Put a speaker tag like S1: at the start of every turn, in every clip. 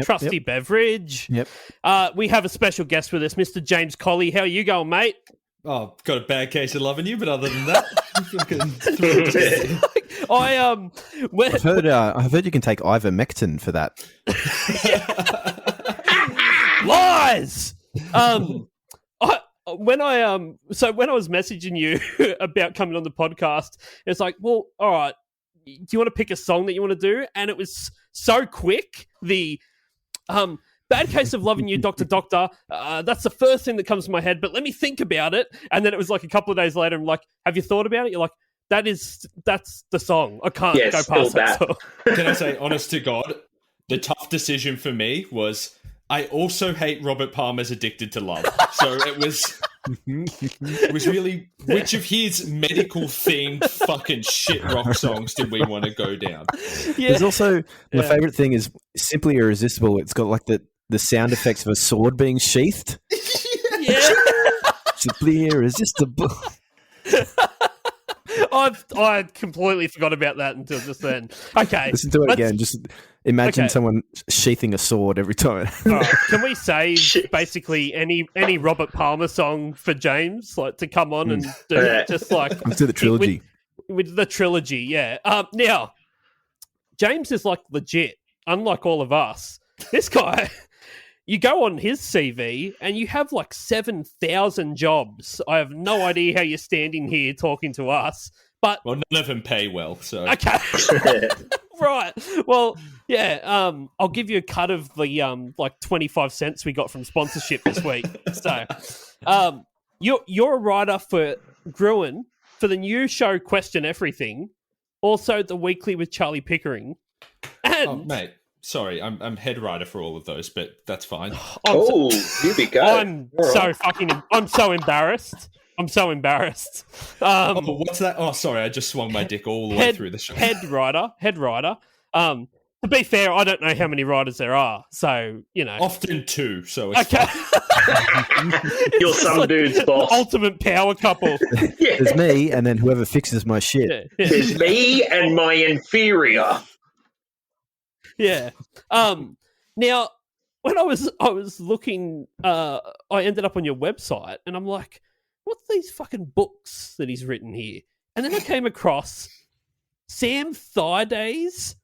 S1: trusty beverage.
S2: Yep.
S1: We have a special guest with us, Mr. James Colley. How are you going, mate?
S3: Oh, got a bad case of loving you, but other than that,
S2: I've heard you can take ivermectin for that.
S1: Lies. When I was messaging you about coming on the podcast, it's like, well, all right, do you want to pick a song that you want to do? And it was so quick. The Bad Case of Loving You, Doctor Doctor. That's the first thing that comes to my head, but let me think about it. And then it was like a couple of days later, I'm like, have you thought about it? You're like, that's the song. I can't go past that song.
S3: Can I say, honest to God, the tough decision for me was I also hate Robert Palmer's Addicted to Love. So it was really, which of his medical-themed fucking shit rock songs did we want to go down?
S2: Yeah. There's also, my favourite thing is Simply Irresistible. It's got like the sound effects of a sword being sheathed.
S1: Yeah.
S2: Simply Irresistible.
S1: I completely forgot about that until just then. Okay.
S2: Listen to it again. Just imagine someone sheathing a sword every time.
S1: Right. Can we save basically any Robert Palmer song for James, like to come on and do it? Just like
S2: let's do the trilogy.
S1: With the trilogy, yeah. Now, James is like legit, unlike all of us. This guy, you go on his CV and you have like 7,000 jobs. I have no idea how you're standing here talking to us. But
S3: none of them pay well, so...
S1: Okay. Right. Well, yeah, I'll give you a cut of the like 25 cents we got from sponsorship this week. So, you're a writer for Gruen, for the new show Question Everything, also The Weekly with Charlie Pickering. And
S3: mate, sorry, I'm head writer for all of those, but that's fine.
S4: You be good.
S1: I'm so embarrassed. I'm so embarrassed.
S3: What's that? Oh, sorry, I just swung my dick all the way through the show.
S1: Head writer. To be fair, I don't know how many writers there are, so, you know.
S3: Often two, so it's
S1: okay.
S4: You're some like dude's boss.
S1: Ultimate power couple.
S4: Yeah.
S2: There's me, and then whoever fixes my shit.
S1: Yeah.
S4: There's me and my inferior.
S1: Yeah. Now, when I was looking, I ended up on your website, and I'm like, what's these fucking books that he's written here? And then I came across Sam Thaidays'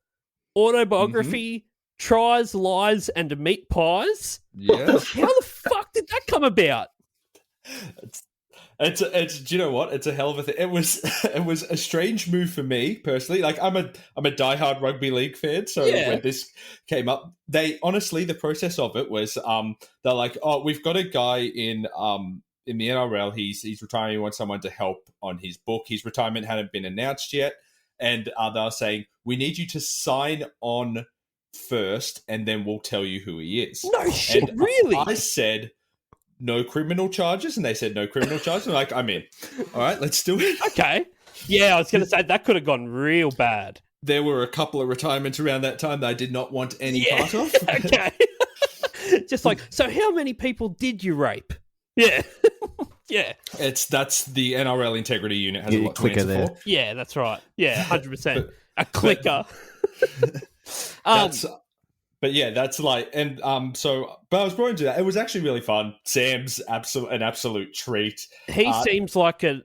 S1: autobiography, Tries, Lies, and Meat Pies.
S3: Yeah.
S1: How the fuck did that come about?
S3: It's do you know what? It's a hell of a thing. It was a strange move for me personally. Like I'm a diehard rugby league fan, so when this came up, the process of it was they're like, oh, we've got a guy in the NRL, he's retiring. He wants someone to help on his book. His retirement hadn't been announced yet, and they were saying, we need you to sign on first, and then we'll tell you who he is.
S1: No shit, and really?
S3: I said, no criminal charges, and they said no criminal charges. I'm like, I'm in. All right, let's do it.
S1: Okay. Yeah, I was going to say, that could have gone real bad.
S3: There were a couple of retirements around that time that I did not want any part of.
S1: Okay. Just like, so how many people did you rape? Yeah. Yeah.
S3: That's the NRL Integrity Unit has a lot to answer
S2: there.
S3: for.
S1: Yeah, that's right. Yeah, 100%. A clicker.
S3: But yeah, that's like, and but I was brought into that. It was actually really fun. Sam's an absolute treat.
S1: He seems like an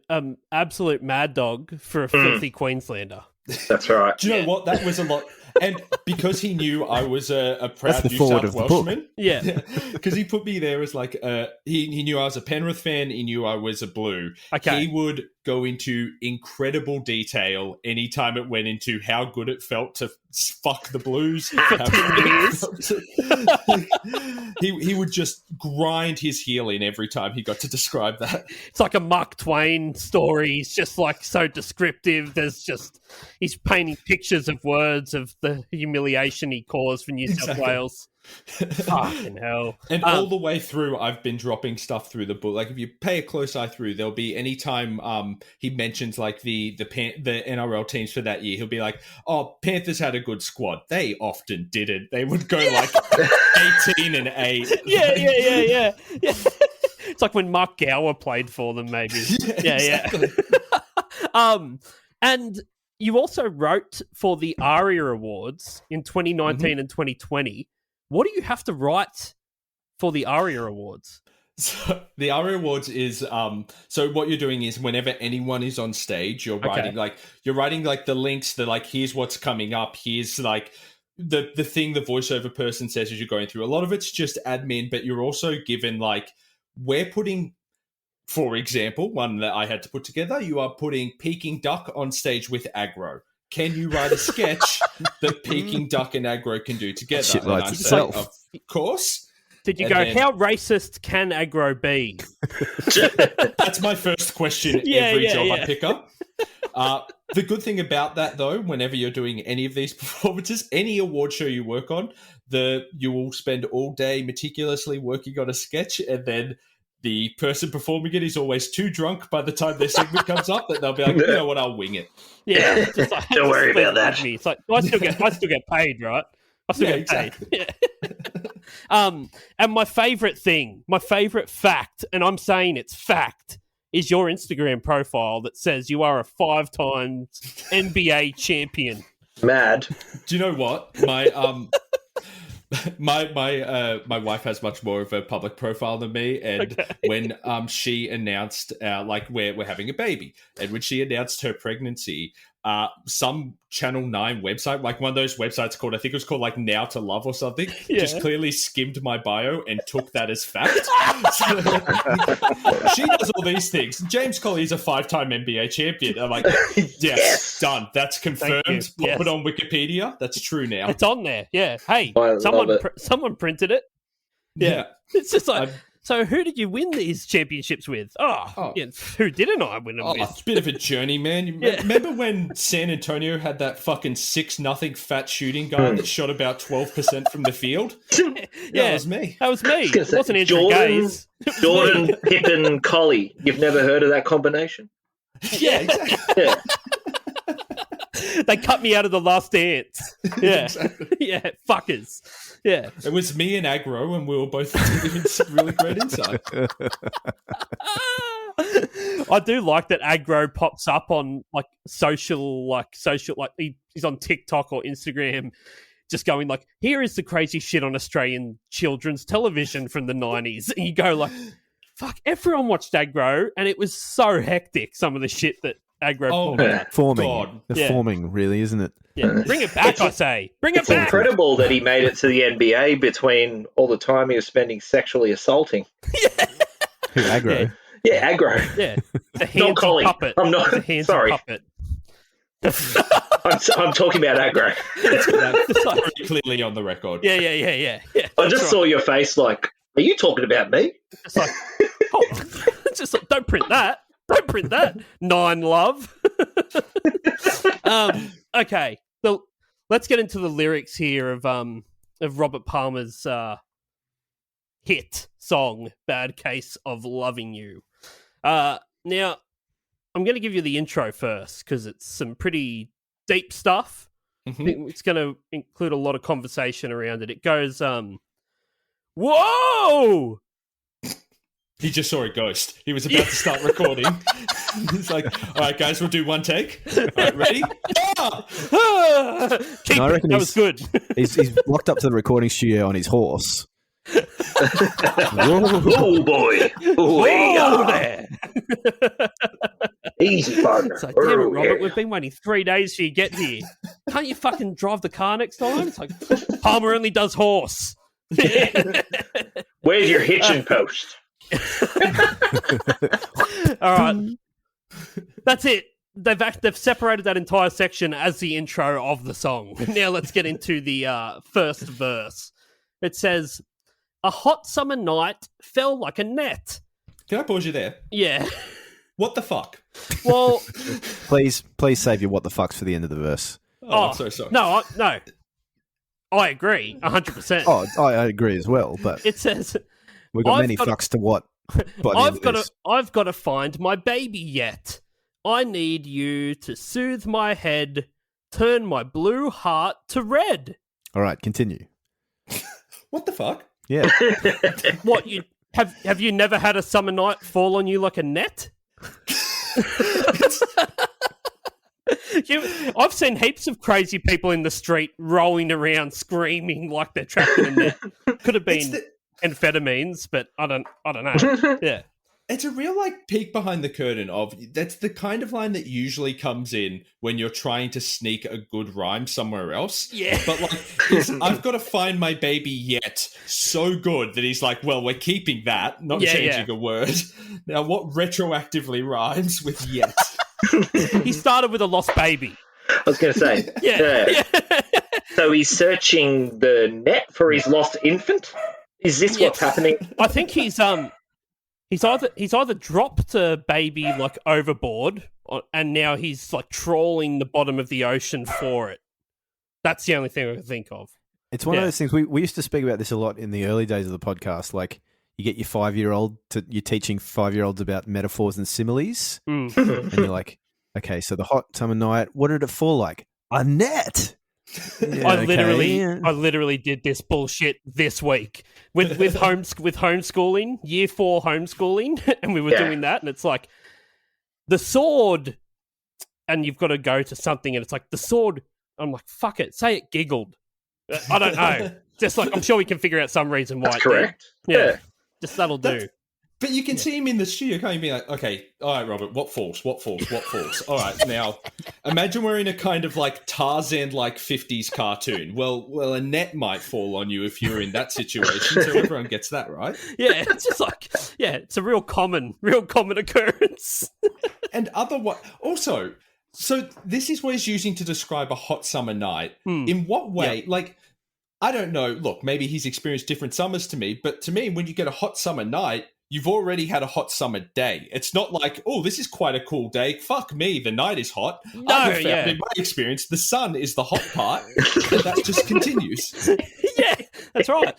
S1: absolute mad dog for a filthy Queenslander.
S4: That's right.
S3: Do you know what? That was a lot. And because he knew I was a proud New South Welshman.
S1: Yeah.
S3: Because he put me there as like, he knew I was a Penrith fan. He knew I was a Blue.
S1: Okay.
S3: He would go into incredible detail anytime it went into how good it felt to fuck the Blues.
S1: For 10
S3: years. He would just grind his heel in every time he got to describe that.
S1: It's like a Mark Twain story. He's just like so descriptive. He's painting pictures of words of the humiliation he caused for New South Wales. Fucking hell.
S3: And all the way through, I've been dropping stuff through the book. Like, if you pay a close eye through, there'll be any time he mentions like the NRL teams for that year, he'll be like, oh, Panthers had a good squad. They often didn't. They would go like 18-8.
S1: Yeah. It's like when Mark Gower played for them, maybe.
S3: Yeah, exactly.
S1: And you also wrote for the ARIA Awards in 2019 and 2020. What do you have to write for the ARIA Awards?
S3: So the ARIA Awards is so what you're doing is whenever anyone is on stage, you're writing the links, here's what's coming up, here's like the thing the voiceover person says as you're going through. A lot of it's just admin, but you're also given like we're putting, for example, one that I had to put together, you are putting Peking Duck on stage with aggro. Can you write a sketch that Peking Duck and aggro can do together?
S2: Shit
S3: And
S2: writes
S3: I
S2: itself.
S3: said, of course.
S1: Did you
S3: And
S1: go,
S3: then-
S1: how racist can aggro be?
S3: That's my first question every job I pick up. The good thing about that, though, whenever you're doing any of these performances, any award show you work on, you will spend all day meticulously working on a sketch, and then the person performing it is always too drunk by the time their segment comes up that they'll be like, you know what, I'll wing it.
S1: Yeah, just like,
S4: Don't worry
S1: just
S4: about that.
S1: me. It's like, I still get paid, right? I still get
S3: exactly.
S1: paid. Yeah. And my favorite fact, and I'm saying it's fact, is your Instagram profile that says you are a 5-time NBA champion.
S4: Mad.
S3: Do you know what? My wife has much more of a public profile than me, and when she announced we're having a baby, and when she announced her pregnancy, some Channel 9 website, like one of those websites called, I think it was called like Now to Love or something, just clearly skimmed my bio and took that as fact. So, she does all these things. James Colley is a 5-time NBA champion. I'm like, yes, done. That's confirmed. Pop it on Wikipedia. That's true now.
S1: It's on there. Yeah. Hey,
S4: I love
S1: someone printed it.
S3: Yeah.
S1: It's just like, so who did you win these championships with? Yeah, who didn't I win them with?
S3: It's a bit of a journey, man. Remember when San Antonio had that fucking 6-0 fat shooting guard that shot about 12% from the field? That was me.
S1: That was me. It wasn't Andrew Gaze.
S4: Jordan, Pippen, Collie. You've never heard of that combination?
S3: Yeah, exactly.
S4: Yeah.
S1: They cut me out of The Last Dance. Yeah.
S3: Exactly.
S1: Yeah, fuckers. Yeah.
S3: It was me and Aggro, and we were both giving some really great insight.
S1: I do like that Aggro pops up on social, he's on TikTok or Instagram, just going like, here is the crazy shit on Australian children's television from the 90s. And you go like, fuck, everyone watched Aggro, and it was so hectic, some of the shit that Aggro pulled out.
S2: Forming. They're forming, really, isn't it?
S1: Yeah. Bring it back, I say. Bring it
S4: It's
S1: back.
S4: incredible that he made it to the NBA between all the time he was spending sexually assaulting.
S2: Who, Aggro?
S4: Yeah, Aggro.
S1: Yeah. The
S4: Not Collie.
S1: handsy puppet.
S4: I'm not.
S1: The handsy
S4: Sorry.
S1: puppet.
S4: I'm talking about Aggro.
S1: Just like,
S3: Pretty clearly on the record.
S1: yeah.
S4: I just saw your face like, are you talking about me?
S1: Just like, hold on. Just like, don't print that. Don't print that. 9 love. Okay. So let's get into the lyrics here of Robert Palmer's hit song, Bad Case of Loving You. Now, I'm going to give you the intro first because it's some pretty deep stuff.
S3: Mm-hmm.
S1: I think it's going to include a lot of conversation around it. It goes, whoa!
S3: He just saw a ghost. He was about to start recording. He's like, all right, guys, we'll do one take. All right, ready?
S1: Keep
S2: I reckon
S1: that was good.
S2: He's walked up to the recording studio on his horse.
S4: Oh boy!
S1: Whoa there!
S4: Easy, partner.
S1: It's like, damn it,
S4: Oh,
S1: Robert,
S4: yeah.
S1: we've been waiting 3 days for you to get here. Can't you fucking drive the car next time? It's like, Palmer only does horse.
S4: Where's your hitching post?
S1: All right. That's it. They've separated that entire section as the intro of the song. Now let's get into the first verse. It says, a hot summer night fell like a net.
S3: Can I pause you there?
S1: Yeah.
S3: What the fuck?
S1: Well,
S2: Please save your what the fucks for the end of the verse.
S3: Oh, I'm so sorry.
S1: No, I agree, 100%.
S2: Oh, I agree as well, but
S1: It says,
S2: we've got
S1: I've
S2: many
S1: got
S2: fucks to what by the end of this.
S1: I've got to find my baby yet. I need you to soothe my head, turn my blue heart to red.
S2: All right, continue.
S3: What the fuck?
S2: Yeah.
S1: What, you have you never had a summer night fall on you like a net? I've seen heaps of crazy people in the street rolling around screaming like they're trapped in a net. Could have been amphetamines, but I don't know. Yeah.
S3: It's a real peek behind the curtain of that's the kind of line that usually comes in when you're trying to sneak a good rhyme somewhere else.
S1: Yeah.
S3: But it's, I've got to find my baby yet. So good that he's like, well, we're keeping that, not changing a word. Now, what retroactively rhymes with yet?
S1: He started with a lost baby.
S4: I was going to say. Yeah. So he's searching the net for his lost infant? Is this what's happening?
S1: I think he's either dropped a baby overboard, and now he's trawling the bottom of the ocean for it. That's the only thing I can think of.
S2: It's one of those things we used to speak about this a lot in the early days of the podcast. Like you get your 5-year-old you're teaching 5-year-olds about metaphors and similes, and you're like, okay, so the hot summer night, what did it fall like? A net. Yeah,
S1: I literally did this bullshit this week with homeschooling, year 4 homeschooling, and we were doing that, and it's like the sword, and you've got to go to something, and it's like the sword. I'm like, fuck it, say it giggled. I don't know, just I'm sure we can figure out some reason why.
S4: That's correct.
S1: Yeah, just that'll do.
S3: But you can see him in the studio, can't you? Be like, okay, all right, Robert, what falls? All right, now, imagine we're in a kind of Tarzan-like 50s cartoon. Well, a net might fall on you if you're in that situation, so everyone gets that, right?
S1: Yeah, it's just it's a real common occurrence.
S3: And also, so this is what he's using to describe a hot summer night. In what way?
S1: Yeah.
S3: I don't know. Look, maybe he's experienced different summers to me, but to me, when you get a hot summer night, you've already had a hot summer day. It's not like, oh, this is quite a cool day. Fuck me, the night is hot.
S1: No,
S3: in my experience, the sun is the hot part, and that just continues.
S1: Yeah, that's right.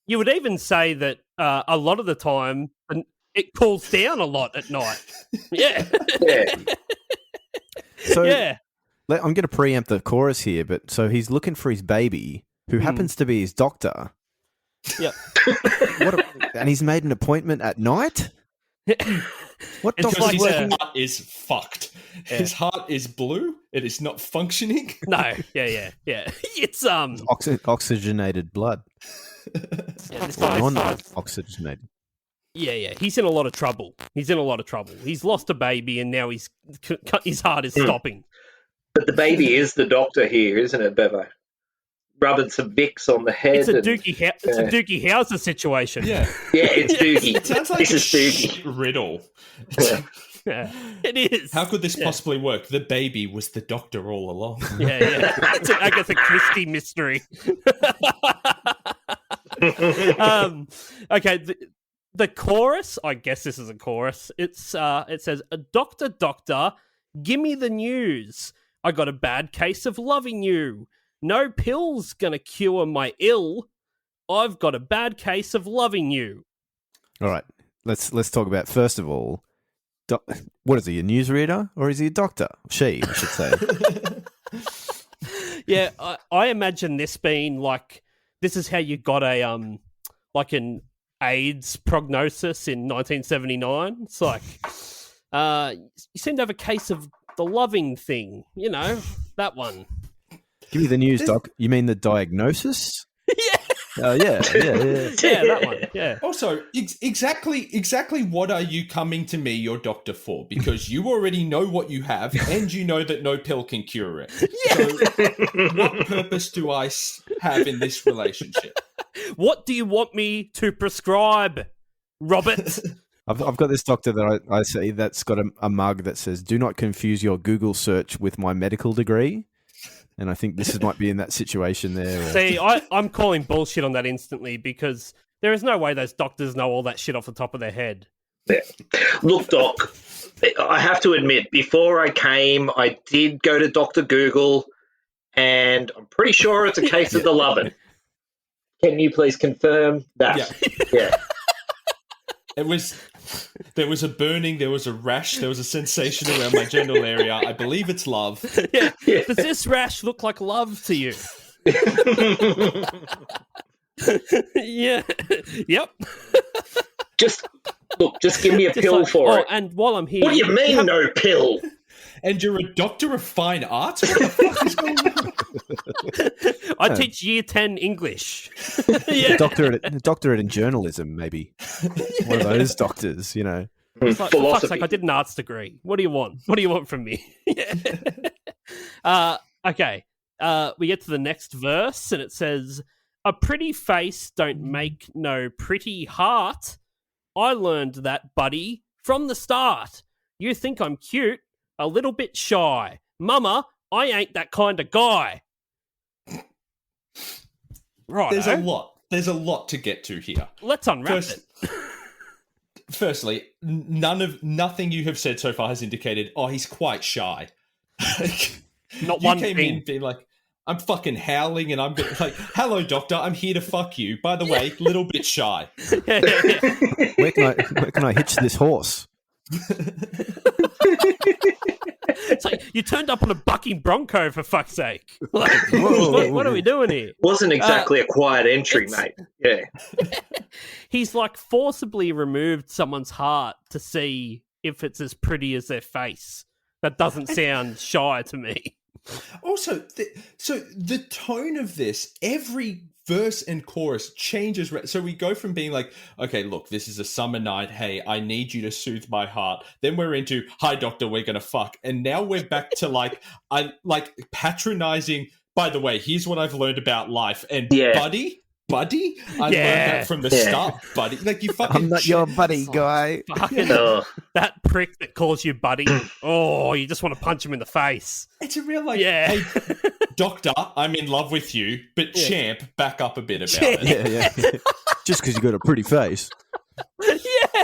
S1: You would even say that a lot of the time it cools down a lot at night. Yeah.
S2: So I'm going to preempt the chorus here, but so he's looking for his baby, who happens to be his doctor.
S1: Yep.
S2: And he's made an appointment at night? What
S3: because his
S2: working?
S3: heart is fucked. Yeah. His heart is blue. It is not functioning.
S1: No. Yeah. It's
S2: oxygenated blood. Non-oxygenated.
S1: Yeah. He's in a lot of trouble. He's lost a baby, and now his heart is stopping.
S4: But the baby is the doctor here, isn't it, Bevo? Rubbing some Vicks on the head.
S1: It's a Doogie Howser situation.
S4: Yeah, it's Doogie.
S3: It sounds like
S4: this is Doogie.
S3: Riddle.
S1: Yeah, it is.
S3: How could this possibly work? The baby was the doctor all along.
S1: Yeah. It's an Agatha Christie mystery. Okay, the chorus, I guess this is a chorus. It says, Doctor, gimme the news. I got a bad case of loving you. No pill's gonna cure my ill. I've got a bad case of loving you.
S2: All right, let's talk about, first of all, what is he, a newsreader or is he a doctor? She, I should say.
S1: Yeah, I imagine this being this is how you got an AIDS prognosis in 1979. It's you seem to have a case of the loving thing, that one.
S2: Give me the news, Doc. You mean the diagnosis?
S1: Yeah.
S2: Yeah,
S1: that one. Yeah.
S3: Also, exactly what are you coming to me, your doctor, for? Because you already know what you have, and you know that no pill can cure it. Yeah. So, what purpose do I have in this relationship?
S1: What do you want me to prescribe, Robert?
S2: I've got this doctor that I see that's got a mug that says, "Do not confuse your Google search with my medical degree." And I think this might be in that situation there.
S1: See, I'm calling bullshit on that instantly, because there is no way those doctors know all that shit off the top of their head.
S4: Yeah. Look, Doc, I have to admit, before I came, I did go to Dr. Google, and I'm pretty sure it's a case of the lovin'. Can you please confirm that? Yeah.
S3: There was a burning, there was a rash, there was a sensation around my genital area. I believe it's love.
S1: Yeah. Does this rash look like love to you? Yeah. Yep.
S4: Just give me a pill for it.
S1: And while I'm here...
S4: What do you mean, no pill?
S3: And you're a doctor of fine arts? What the fuck is going on?
S1: I teach year 10 English.
S2: Yeah. Doctorate in journalism, maybe. One of those doctors, you know.
S1: It's like, for fuck's sake, I did an arts degree. What do you want? What do you want from me? Okay. We get to the next verse, and it says, "A pretty face don't make no pretty heart. I learned that, buddy, from the start. You think I'm cute, a little bit shy. Mama, I ain't that kind of guy." Right.
S3: There's a lot to get to here.
S1: Let's unwrap it.
S3: Firstly, nothing you have said so far has indicated, oh, he's quite shy.
S1: Not one
S3: thing. You came in being like, I'm fucking howling and I'm like, hello, doctor, I'm here to fuck you. By the way, little bit shy.
S2: Where can I hitch this horse?
S1: It's like, you turned up on a bucking bronco, for fuck's sake. Like, what are we doing here?
S4: Wasn't exactly a quiet entry, mate. Yeah.
S1: He's like forcibly removed someone's heart to see if it's as pretty as their face. That doesn't sound shy to me.
S3: Also, the tone of this, every verse and chorus changes. So we go from being like, okay, look, this is a summer night. Hey, I need you to soothe my heart. Then we're into, hi, doctor, we're going to fuck. And now we're back to like patronizing, by the way, here's what I've learned about life. And buddy, I learned that from the start, buddy. Like, you fucking
S2: I'm not your buddy, guy.
S1: Fucking, that prick that calls you buddy. Oh, you just want to punch him in the face.
S3: It's a real hey, doctor, I'm in love with you, but champ, back up a bit about it.
S2: Yeah. Just because you got a pretty face.
S1: Yeah.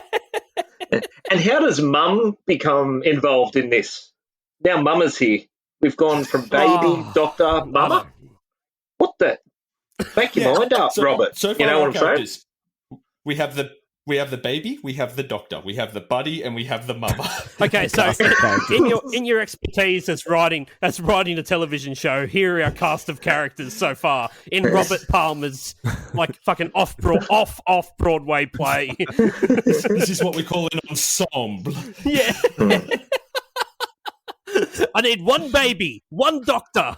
S4: And how does mum become involved in this? Now mama's here. We've gone from baby, doctor, mama. What the? Make your mind up, Robert.
S3: So far,
S4: you know what I'm saying?
S3: We have the baby, we have the doctor, we have the buddy, and we have the mama.
S1: Okay, so in your expertise as writing a television show, here are our cast of characters so far in Robert Palmer's like fucking off Broadway play.
S3: This is what we call an ensemble.
S1: Yeah. I need one baby, one doctor.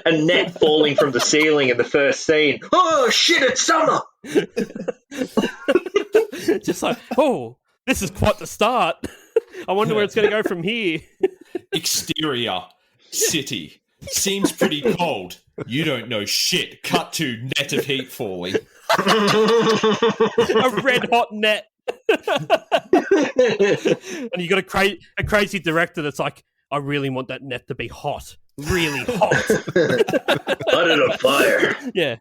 S4: A net falling from the ceiling in the first scene. Oh, shit, it's summer!
S1: Just like, oh, this is quite the start. I wonder where it's going to go from here.
S3: Exterior, city. Seems pretty cold. You don't know shit. Cut to net of heat falling.
S1: A red hot net. And you got a crazy director that's like, I really want that net to be hot. Really hot.
S4: Light it on fire.
S1: Yeah.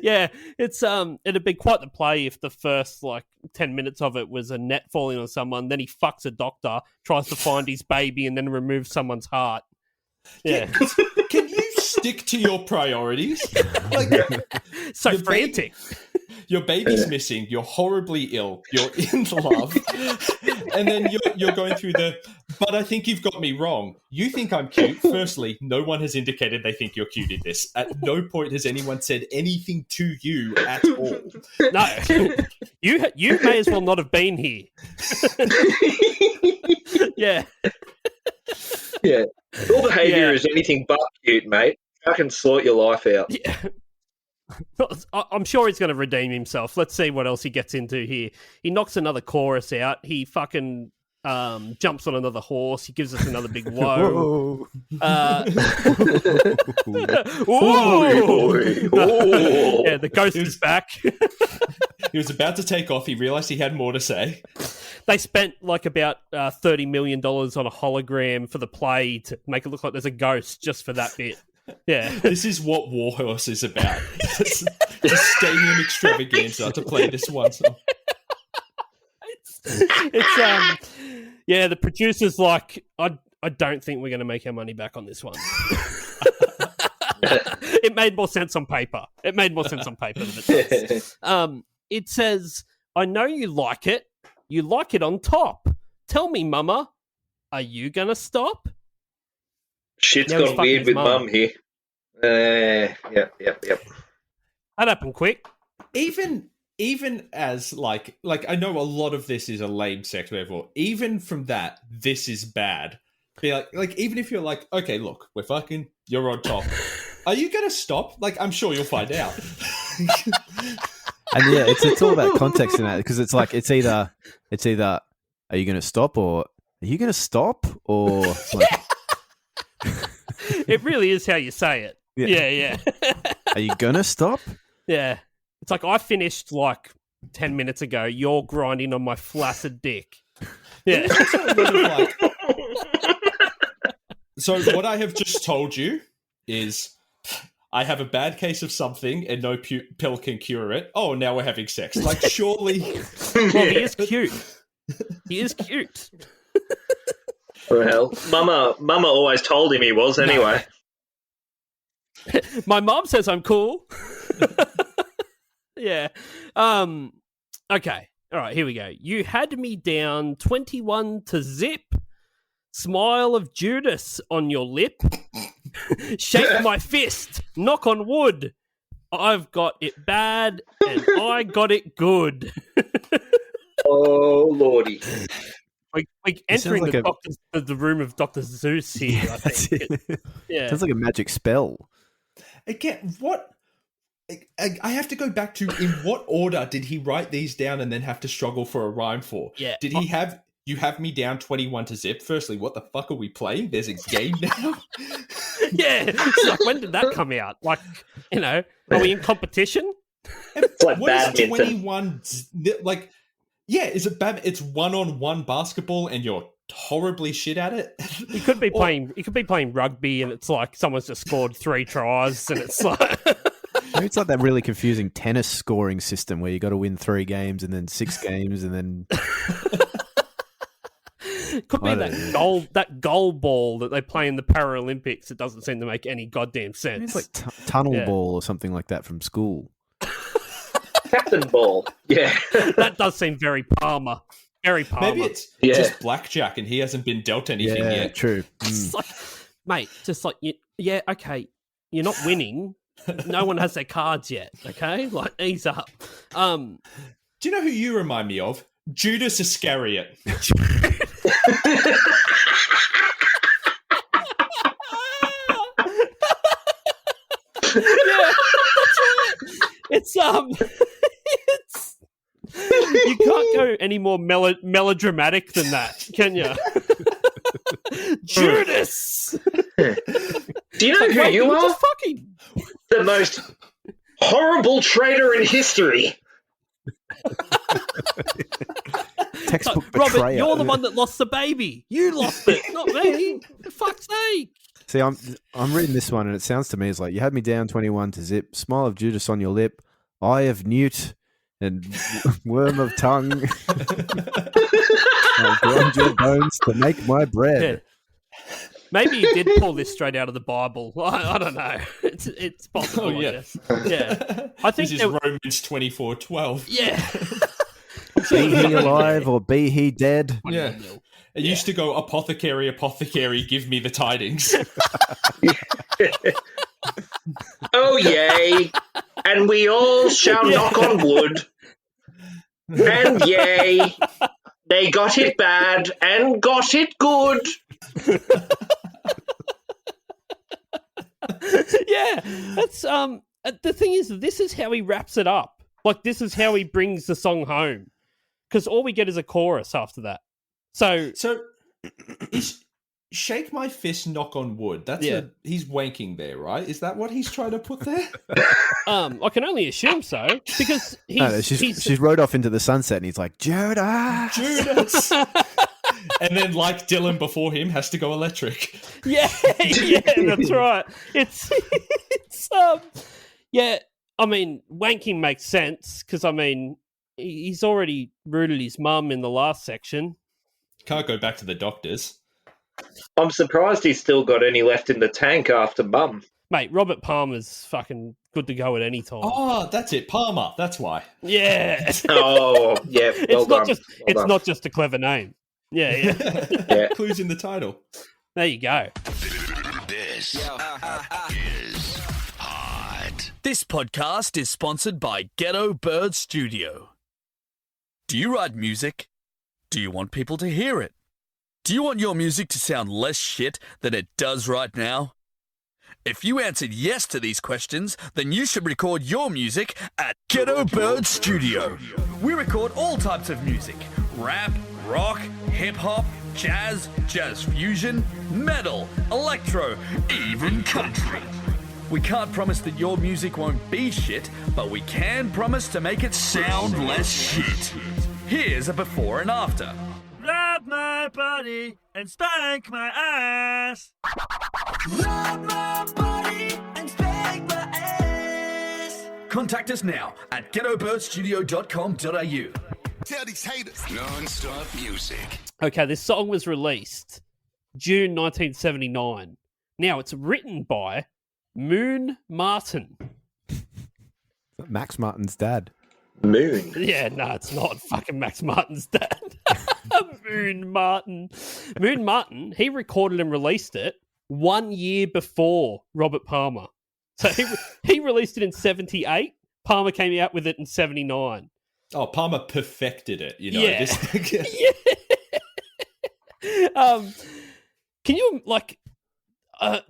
S1: Yeah, it's it'd be quite the play if the first 10 minutes of it was a net falling on someone, then he fucks a doctor, tries to find his baby, and then removes someone's heart. Yeah.
S3: Can you stick to your priorities?
S1: So frantic.
S3: Your baby's missing. You're horribly ill. You're in love, and then you're going through but I think you've got me wrong. You think I'm cute. Firstly, no one has indicated they think you're cute in this. At no point has anyone said anything to you at all.
S1: No, you may as well not have been here. Yeah.
S4: Yeah. Your behaviour is anything but cute, mate. I can sort your life out.
S1: Yeah. I'm sure he's going to redeem himself. Let's see what else he gets into here. He knocks another chorus out. He fucking jumps on another horse. He gives us another big whoa.
S2: Whoa.
S1: Yeah, the ghost is back.
S3: He was about to take off. He realised he had more to say.
S1: They spent about $30 million on a hologram for the play to make it look like there's a ghost just for that bit. Yeah.
S3: This is what Warhorse is about. It's a stadium extravaganza to play this one song.
S1: It's yeah, the producer's like, I don't think we're going to make our money back on this one. It made more sense on paper. Than it does. It says, I know you like it. You like it on top. Tell me, mama, are you going to stop?
S4: Shit's gone weird with mum here. Yep.
S1: That happened quick.
S3: Even even as like I know a lot of this is a lame sex metaphor. Even from that, this is bad. Be like even if you're like, okay, look, we're fucking, you're on top. Are you gonna stop? Like, I'm sure you'll find out.
S2: And yeah, it's all about context in that, because it's like it's either are you gonna stop, or are you gonna stop, or like,
S1: It really is how you say it. Yeah.
S2: are you gonna stop?
S1: Yeah. It's like, I finished like 10 minutes ago. You're grinding on my flaccid dick. Yeah.
S3: So what I have just told you is I have a bad case of something and no pill can cure it. Oh, now we're having sex. Like, surely...
S1: Well, he is cute. He is cute.
S4: Well, Mama always told him he was anyway.
S1: My mom says I'm cool. Yeah. Okay. All right, here we go. You had me down 21 to zip. Smile of Judas on your lip. Shake my fist. Knock on wood. I've got it bad and I got it good.
S4: Oh, Lordy.
S1: Like entering the room of Dr. Zeus here, I think. Yeah.
S2: Sounds like a magic spell.
S3: Again, what... I have to go back to, in what order did he write these down and then have to struggle for a rhyme for?
S1: Yeah.
S3: Did he have... You have me down 21 to zip. Firstly, what the fuck are we playing? There's a game now?
S1: Yeah. It's like, when did that come out? Like, are we in competition?
S4: It's like
S3: what
S4: badminton.
S3: Is 21... Like, yeah, is it bad? It's one-on-one basketball and you're horribly shit at it?
S1: You could be playing rugby and it's like someone's just scored 3 tries and it's like...
S2: Maybe it's like that really confusing tennis scoring system where you got to win 3 games and then 6 games and then...
S1: Could be that goal ball that they play in the Paralympics. It doesn't seem to make any goddamn sense.
S2: It's like tunnel ball or something like that from school.
S4: Captain ball. Yeah.
S1: That does seem very Palmer. Very Palmer.
S3: Maybe it's just blackjack and he hasn't been dealt anything yet.
S2: True.
S1: It's like, mate, just like, okay, you're not winning. No one has their cards yet, okay? Like, ease up.
S3: Do you know who you remind me of? Judas Iscariot.
S1: Yeah, that's right. It's you can't go any more melodramatic than that, can you? Judas.
S4: Do you know who you are? The most horrible traitor in history.
S2: Textbook
S1: Robert,
S2: betrayer.
S1: you're the one that lost the baby. You lost it, not me. For fuck's sake.
S2: See, I'm reading this one, and it sounds to me as like, you had me down 21 to zip, smile of Judas on your lip, eye of newt, and worm of tongue. I'll grind your bones to make my bread.
S1: Yeah. Maybe you did pull this straight out of the Bible. I don't know. It's possible.
S3: Oh, yeah.
S1: I guess. Yeah. I think
S3: this is Romans 24:12.
S1: Yeah.
S2: Be he alive or be he dead?
S3: Yeah. It used to go, apothecary, give me the tidings.
S4: Oh, yay. And we all shall knock on wood. And yay. They got it bad and got it good.
S1: Yeah. That's the thing is, this is how he wraps it up. Like, this is how he brings the song home. Because all we get is a chorus after that. So
S3: is shake my fist, knock on wood. That's he's wanking there, right? Is that what he's trying to put there?
S1: I can only assume so because
S2: she's rode off into the sunset, and he's like, Judas.
S3: And then, like Dylan before him, has to go electric.
S1: Yeah, that's right. It's yeah. I mean, wanking makes sense because he's already rooted his mum in the last section.
S3: Can't go back to the doctors.
S4: I'm surprised he's still got any left in the tank after Mum.
S1: Mate, Robert Palmer's fucking good to go at any time.
S3: Oh, that's it. Palmer. That's why.
S1: Yeah.
S4: Oh, yeah. Well
S1: it's not just a clever name. Yeah.
S4: Yeah.
S3: Clues in the title.
S1: There you go.
S5: This is hot. This podcast is sponsored by Ghetto Bird Studio. Do you write music? Do you want people to hear it? Do you want your music to sound less shit than it does right now? If you answered yes to these questions, then you should record your music at Ghetto Bird Studio. We record all types of music: rap, rock, hip-hop, jazz, jazz fusion, metal, electro, even country. We can't promise that your music won't be shit, but we can promise to make it sound less shit. Here's a before and after.
S6: Grab my body and spank my ass. Grab my body and spank my ass.
S5: Contact us now at ghettobirdstudio.com.au.
S7: Tell these haters. Non-stop music.
S1: Okay, this song was released June 1979. Now, it's written by Moon Martin.
S2: Max Martin's dad.
S4: Moon.
S1: Yeah, no, it's not fucking Max Martin's dad. Moon Martin. Moon Martin, he recorded and released it 1 year before Robert Palmer. So he released it in 78. Palmer came out with it in 79.
S3: Oh, Palmer perfected it, you know.
S1: Yeah. Can you, like, I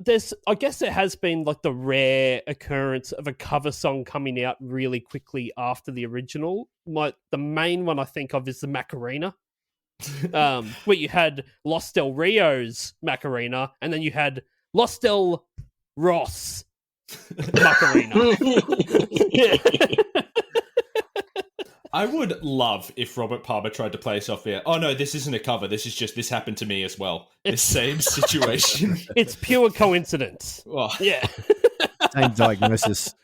S1: guess there has been, like, the rare occurrence of a cover song coming out really quickly after the original. Like, the main one I think of is the Macarena, where you had Los Del Rio's Macarena, and then you had Los Del Ross Macarena. Yeah.
S3: I would love if Robert Palmer tried to play us off here. Oh no, this isn't a cover. This is just, this happened to me as well. The same situation.
S1: It's pure coincidence.
S3: Oh.
S1: Yeah.
S2: Same diagnosis.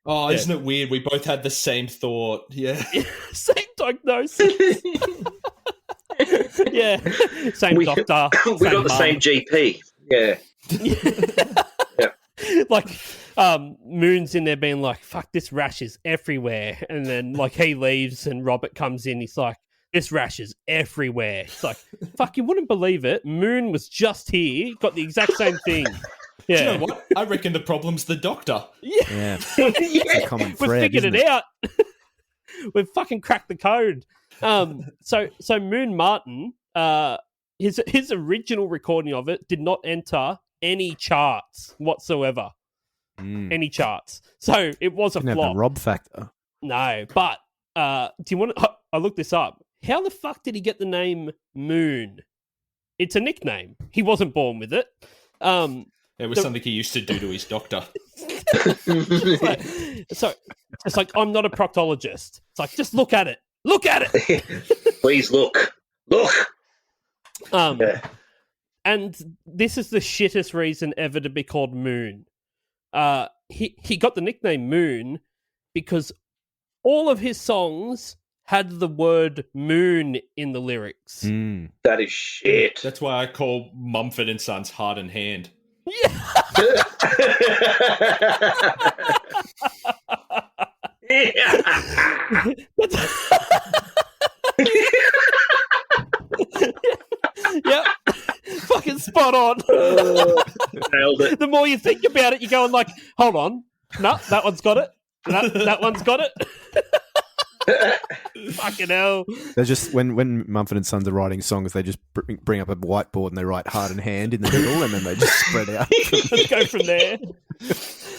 S3: Oh, isn't it weird? We both had the same thought. Yeah.
S1: Same diagnosis. Yeah. Same doctor.
S4: We got the same GP. Yeah.
S1: Yeah. Like, Moon's in there being like, fuck, this rash is everywhere. And then, like, he leaves and Robert comes in. He's like, this rash is everywhere. It's like, fuck, you wouldn't believe it. Moon was just here, got the exact same thing. Yeah.
S3: Do you know what? I reckon the problem's the doctor.
S1: Yeah.
S2: It's a common thread.
S1: We've figured it out. We've fucking cracked the code. So Moon Martin, his original recording of it did not enter any charts whatsoever. Any charts. So it was a
S2: Didn't
S1: flop.
S2: have the Rob factor.
S1: No, but do you want to... I looked this up. How the fuck did he get the name Moon? It's a nickname. He wasn't born with it.
S3: It was something he used to do to his doctor.
S1: So it's like, I'm not a proctologist. It's like, just look at it. Look at it.
S4: Please look. Look.
S1: Yeah. And this is the shittest reason ever to be called Moon. He got the nickname Moon because all of his songs had the word moon in the lyrics.
S4: That is shit.
S3: That's why I call Mumford and Sons Heart and Hand.
S1: Yeah. Yep. Fucking spot on.
S4: Nailed it.
S1: The more you think about it, you're going like, hold on. No, that one's got it. No, that one's got it. Fucking hell.
S2: They're just, when Mumford and Sons are writing songs, they just bring up a whiteboard and they write Heart and Hand in the middle and then they just spread out.
S1: Let's go from there.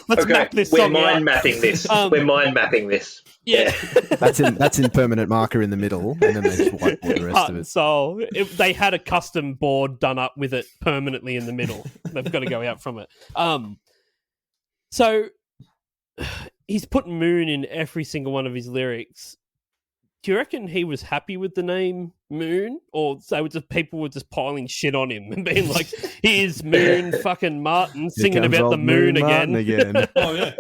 S1: Let's map this
S4: We're
S1: song
S4: mind
S1: out.
S4: mapping this. We're mind mapping this.
S1: Yeah.
S2: That's in permanent marker in the middle, and then they just whiteboard the rest
S1: Heart
S2: of
S1: and
S2: it.
S1: soul. They had a custom board done up with it permanently in the middle. They've got to go out from it. So he's put Moon in every single one of his lyrics. Do you reckon he was happy with the name Moon, or people were just piling shit on him and being like, "Here's Moon fucking Martin singing about the moon again."
S3: Oh yeah.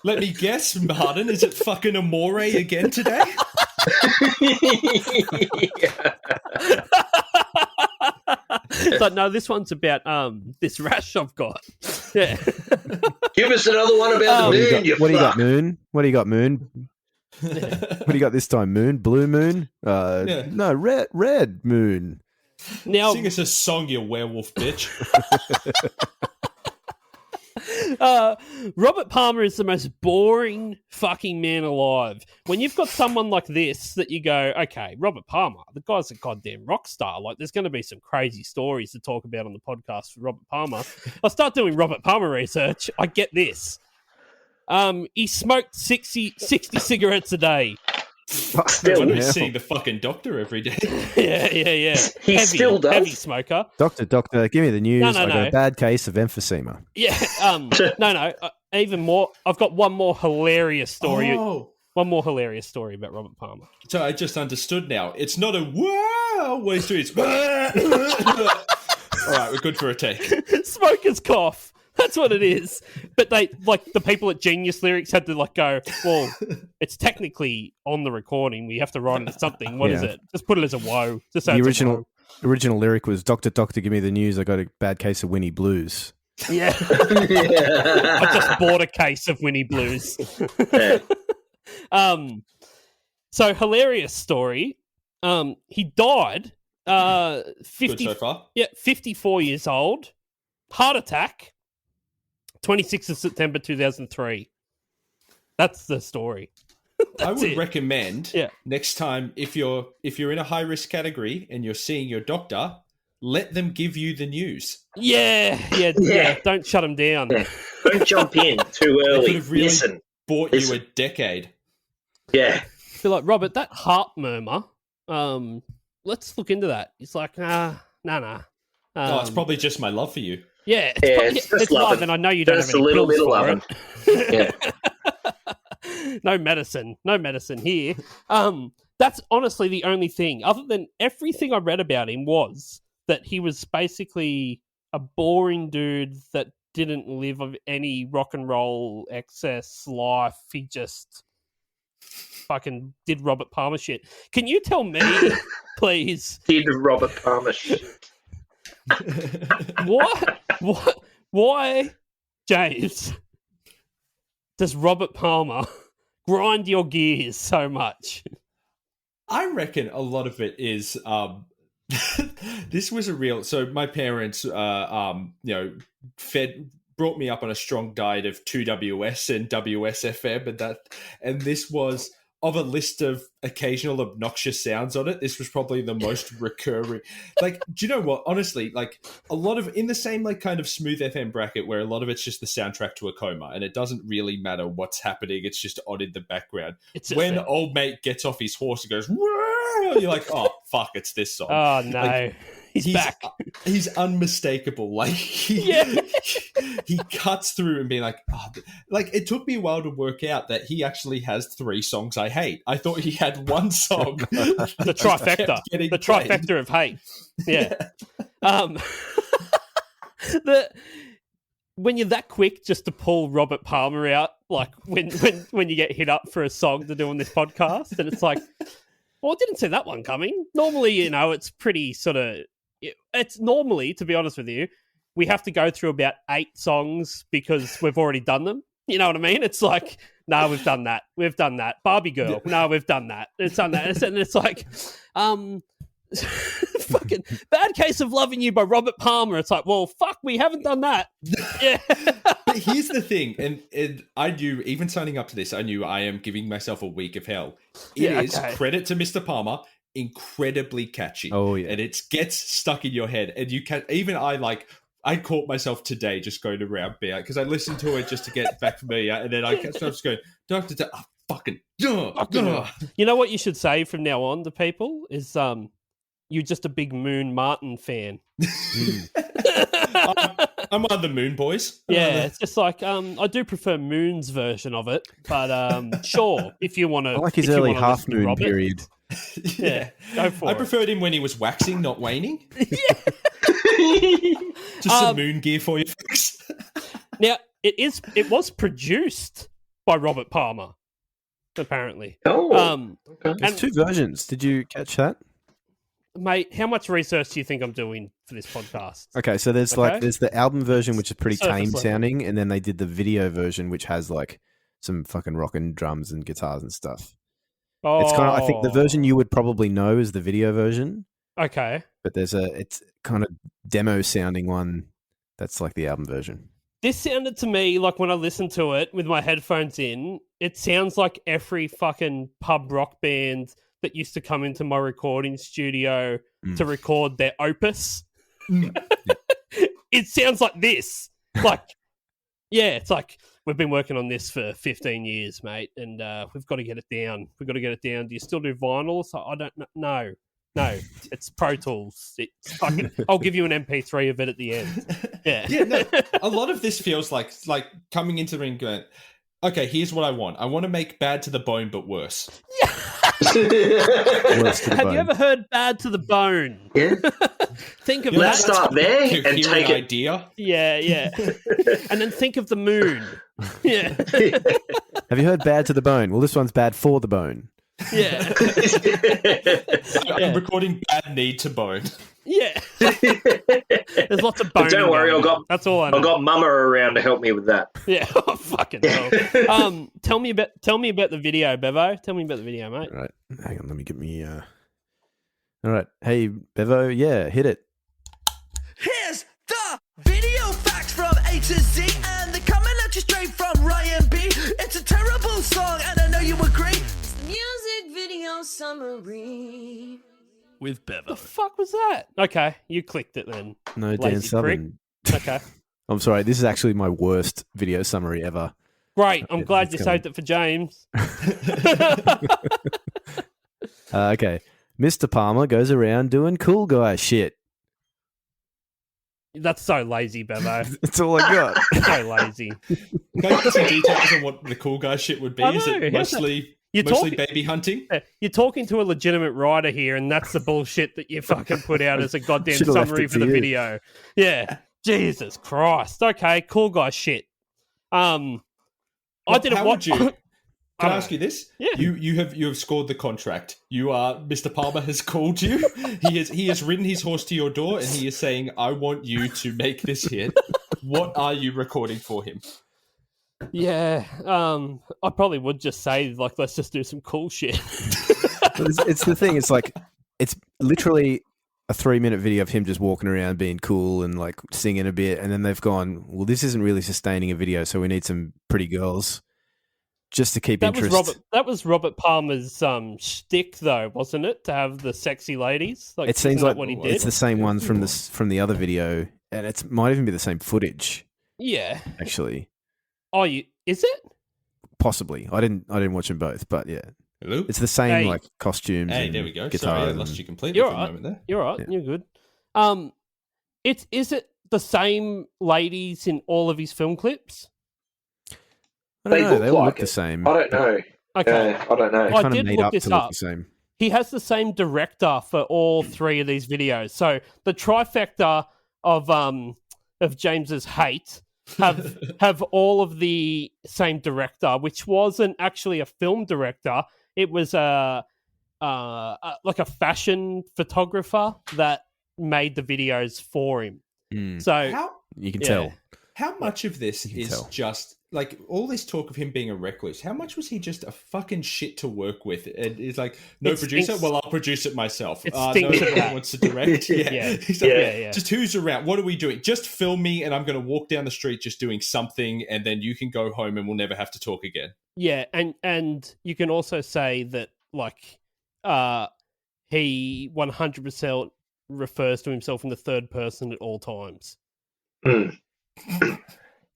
S3: Let me guess, Martin. Is it fucking Amore again today?
S1: It's like, no, this one's about this rash I've got. Yeah.
S4: Give us another one about the moon.
S2: What do you got, Moon? What do you got, Moon? What do you got this time, Moon? Blue Moon? No, red Moon.
S1: Now,
S3: sing us a song, you werewolf bitch.
S1: Robert Palmer is the most boring fucking man alive. When you've got someone like this that you go, okay, Robert Palmer, the guy's a goddamn rock star. Like, there's going to be some crazy stories to talk about on the podcast for Robert Palmer. I start doing Robert Palmer research. I get this. He smoked 60 cigarettes a day.
S4: Still,
S3: He's seeing the fucking doctor every day.
S1: Yeah.
S4: He still does.
S1: Heavy smoker.
S2: Doctor, give me the news.
S1: No.
S2: I got a bad case of emphysema.
S1: Yeah. No. Even more. I've got one more hilarious story.
S3: Oh.
S1: One more hilarious story about Robert Palmer.
S3: So I just understood now. It's not a wow what he's doing. It's all right, we're good for a take.
S1: Smoker's cough. That's what it is. But they, like, the people at Genius Lyrics had to, like, go, well, it's technically on the recording. We have to write it as something. What is it? Just put it as a woe. Just say
S2: The original lyric was, Doctor, give me the news. I got a bad case of Winnie Blues.
S1: Yeah. I just bought a case of Winnie Blues. So, hilarious story. He died
S3: 50, so far.
S1: 54 years old. Heart attack. 26th of September 2003. That's the story.
S3: I would recommend
S1: Yeah.
S3: next time if you're in a high risk category and you're seeing your doctor, let them give you the news.
S1: Yeah. Don't shut him down.
S4: Yeah. Don't jump in too
S3: They
S4: early.
S3: could have really
S4: Listen.
S3: bought you a decade.
S4: Yeah.
S1: Feel like, Robert, that heart murmur. Let's look into that. It's like, nah.
S3: It's probably just my love for you.
S1: Yeah,
S4: it's just
S1: love,
S4: loving.
S1: and I know you don't
S4: Just
S1: have any
S4: a little
S1: pills
S4: bit of
S1: for
S4: loving.
S1: it. No medicine here. That's honestly the only thing. Other than everything I read about him was that he was basically a boring dude that didn't live of any rock and roll excess life. He just fucking did Robert Palmer shit. Can you tell me, please?
S4: Did Robert Palmer shit.
S1: Why, James, does Robert Palmer grind your gears so much?
S3: I reckon a lot of it is this was a real. So my parents, brought me up on a strong diet of 2WS and WSFM, and this was of a list of occasional obnoxious sounds on it. This was probably the most recurring. Like, do you know what? Honestly, like a lot of in the same like kind of smooth FM bracket where a lot of it's just the soundtrack to a coma, and it doesn't really matter what's happening. It's just on in the background. When old mate gets off his horse and goes, "Whoa," you're like, oh fuck, it's this song.
S1: Oh no.
S3: Like,
S1: He's back.
S3: He's unmistakable. Like he cuts through and being like, like it took me a while to work out that he actually has 3 songs I hate. I thought he had one song.
S1: The trifecta. The trifecta of hate. Yeah. When you're that quick just to pull Robert Palmer out, like when you get hit up for a song to do on this podcast, and it's like, well, I didn't see that one coming. Normally, it's pretty sort of. It's normally, to be honest with you, we have to go through about 8 songs because we've already done them. You know what I mean? It's like, no, we've done that. We've done that. Barbie Girl. No, we've done that. It's done that. And it's like, fucking Bad Case of Loving You by Robert Palmer. It's like, well, fuck, we haven't done that. Yeah.
S3: But here's the thing, and I knew, even signing up to this, I knew I am giving myself a week of hell. It is, credit to Mr. Palmer, incredibly catchy.
S2: Oh, yeah.
S3: And it gets stuck in your head. And you can, even I caught myself today just going around being because I listened to it just to get back familiar, and then I kept just going, Doctor, fucking.
S1: You know what you should say from now on to people is, you're just a big Moon Martin fan.
S3: I'm one of the Moon Boys.
S1: Yeah, it's just like I do prefer Moon's version of it, but sure, if you want to,
S2: I like his early half moon period.
S1: Yeah, go for it.
S3: I preferred him when he was waxing, not waning.
S1: Yeah.
S3: Just some Moon gear for you folks.
S1: Now it was produced by Robert Palmer, apparently.
S4: Oh, okay.
S2: There's 2 versions. Did you catch that?
S1: Mate, how much research do you think I'm doing for this podcast?
S2: Okay, so there's the album version, which is pretty tame sounding, and then they did the video version, which has like some fucking rockin' drums and guitars and stuff.
S1: Oh.
S2: It's kind of, I think the version you would probably know is the video version.
S1: Okay.
S2: But it's kind of demo sounding one that's like the album version.
S1: This sounded to me like when I listened to it with my headphones in, it sounds like every fucking pub rock band that used to come into my recording studio to record their opus. It sounds like this. Like, yeah, it's like, we've been working on this for 15 years, mate, and we've got to get it down. We've got to get it down. Do you still do vinyl? So I don't know. No, it's Pro Tools. It's fucking, I'll give you an MP3 of it at the end. Yeah.
S3: Yeah, no, a lot of this feels like coming into the ring going, okay, here's what I want. I want to make Bad to the Bone, but worse.
S1: Yeah. Have you ever heard Bad to the Bone?
S4: Yeah.
S1: Think of
S4: Let's start there and take it.
S3: Idea.
S1: Yeah. And then think of the moon. Yeah.
S2: Have you heard Bad to the Bone? Well, this one's Bad for the Bone.
S1: Yeah.
S3: I'm recording Bad Need to Bone.
S1: Yeah. There's lots of bone.
S4: But don't worry,
S1: that's all I know.
S4: I've got Mama around to help me with that.
S1: Yeah. Oh, fucking hell. Tell me about the video, Bevo. Tell me about the video, mate.
S2: All right. Hang on, let me get me All right. Hey, Bevo, yeah, hit it.
S6: Here's the video facts from A to Z, and they're coming at you straight from Ryan B. It's a terrible song, and I know you agree.
S8: Music video summary
S5: with Bevo.
S1: The fuck was that? Okay, you clicked it then.
S2: No, Dan
S1: Lazy
S2: Southern.
S1: Okay.
S2: I'm sorry, this is actually my worst video summary ever.
S1: Great, I'm glad you saved it for James.
S2: Okay. Mr. Palmer goes around doing cool guy shit.
S1: That's so lazy, Bevo.
S2: That's all I got.
S1: So lazy.
S3: Can I get some details on what the cool guy shit would be? Is it mostly baby hunting?
S1: You're talking to a legitimate writer here, and that's the bullshit that you fucking put out as a goddamn
S2: Should've left
S1: summary
S2: it
S1: for
S2: to
S1: the
S2: you.
S1: video. Yeah. Jesus Christ. Okay, cool guy shit. I didn't watch.
S3: Can I ask you this?
S1: Yeah.
S3: You have scored the contract. Mr. Palmer has called you. He has ridden his horse to your door, and he is saying, "I want you to make this hit." What are you recording for him?
S1: Yeah. I probably would just say, like, let's just do some cool shit.
S2: It's the thing. It's like, it's literally a 3-minute video of him just walking around being cool and like singing a bit. And then they've gone, well, this isn't really sustaining a video. So we need some pretty girls just to keep interest.
S1: That was Robert Palmer's shtick, though, wasn't it? To have the sexy ladies. Like,
S2: it seems like
S1: what he did?
S2: It's the same ones from the other video. And it might even be the same footage.
S1: Yeah.
S2: Actually.
S1: Oh, is it?
S2: Possibly. I didn't watch them both, but yeah.
S3: Hello?
S2: It's the same
S1: Hey.
S2: like costumes.
S3: Hey,
S2: and
S3: there we go.
S2: Guitar
S3: Sorry, I
S2: and-
S3: lost you completely
S1: You're
S3: for
S1: right.
S3: a moment there.
S1: You're right.
S2: Yeah.
S1: You're good. Is it the same ladies in all of his film clips?
S2: I don't
S4: They
S2: know.
S4: look
S2: They all
S4: like
S2: look the
S4: it.
S2: same.
S4: I don't know.
S1: Okay.
S4: I don't know.
S1: I
S2: Kind of
S1: did
S2: made
S1: look
S2: up
S1: this
S2: to look
S1: up.
S2: the same.
S1: He has the same director for all three of these videos. So the trifecta of James's hate have all of the same director, which wasn't actually a film director. It was like a fashion photographer that made the videos for him.
S2: Mm.
S1: So
S2: You can
S1: yeah.
S2: tell.
S3: How much of this
S2: You can
S3: is
S2: tell.
S3: just like all this talk of him being a recluse? How much was he just a fucking shit to work with? And it's like, no
S1: It
S3: producer.
S1: stinks.
S3: Well, I'll produce it myself.
S1: It
S3: No
S1: stinks of
S3: one
S1: that.
S3: wants to direct.
S1: Yeah.
S3: He's like,
S1: Yeah.
S3: Just who's around? What are we doing? Just film me, and I'm going to walk down the street just doing something, and then you can go home, and we'll never have to talk again.
S1: Yeah, and you can also say that like he 100% refers to himself in the third person at all times.
S4: Mm.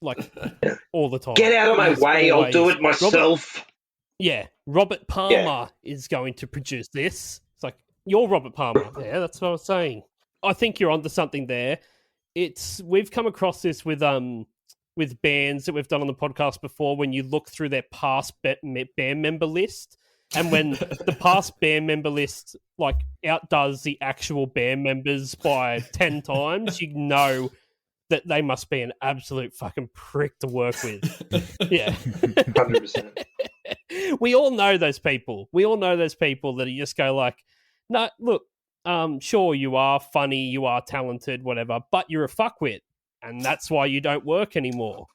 S1: Like all the time.
S4: Get out of my
S1: He's
S4: way. I'll do
S1: always-
S4: it myself.
S1: Robert Palmer is going to produce this. It's like, you're Robert Palmer. Yeah, that's what I was saying. I think you're onto something there. We've come across this with bands that we've done on the podcast before, when you look through their past band member list, and when the past band member list like outdoes the actual band members by 10 times, you know that they must be an absolute fucking prick to work with. Yeah.
S4: 100%.
S1: We all know those people. We all know those people that you just go like, no, look, sure, you are funny, you are talented, whatever, but you're a fuckwit, and that's why you don't work anymore.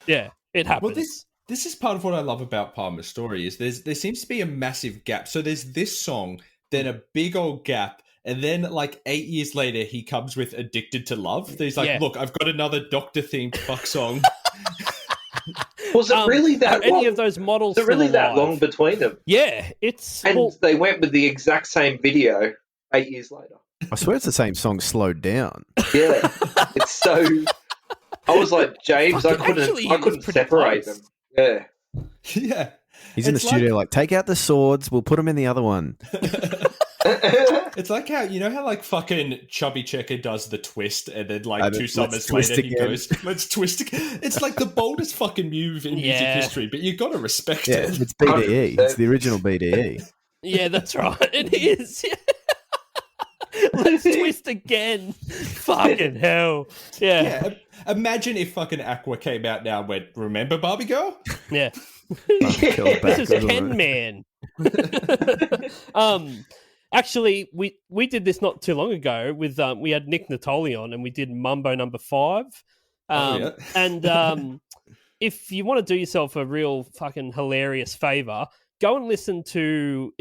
S1: Yeah, it happens.
S3: Well, this is part of what I love about Palmer's story is there seems to be a massive gap. So there's this song, then a big old gap, and then like 8 years later he comes with "Addicted to Love." He's like,
S1: Yeah.
S3: look, I've got another Doctor themed fuck song
S4: Was it really that long?
S1: Any of those models?
S4: Was it really
S1: still
S4: that
S1: alive?
S4: long between them?
S1: Yeah, it's
S4: And they went with the exact same video 8 years later.
S2: I swear it's the same song slowed down.
S4: Yeah, it's so. I was like, James, I couldn't separate them. Yeah,
S3: Yeah.
S2: He's in the studio like, take out the swords, we'll put them in the other one.
S3: It's like how, you know how like fucking Chubby Checker does the twist and then like 2 summers later he goes, let's twist again. It's like the boldest fucking move in music history, but you got to respect it.
S2: It's BDE. It's the original BDE.
S1: Yeah, that's right. It is. Let's twist again. Fucking hell. Yeah.
S3: Imagine if fucking Aqua came out now and went, remember Barbie Girl?
S1: Yeah.
S2: This
S1: is Ken Man. Actually, we did this not too long ago with we had Nick Natoli on and we did Mumbo number 5. And if you want to do yourself a real fucking hilarious favor, go and listen to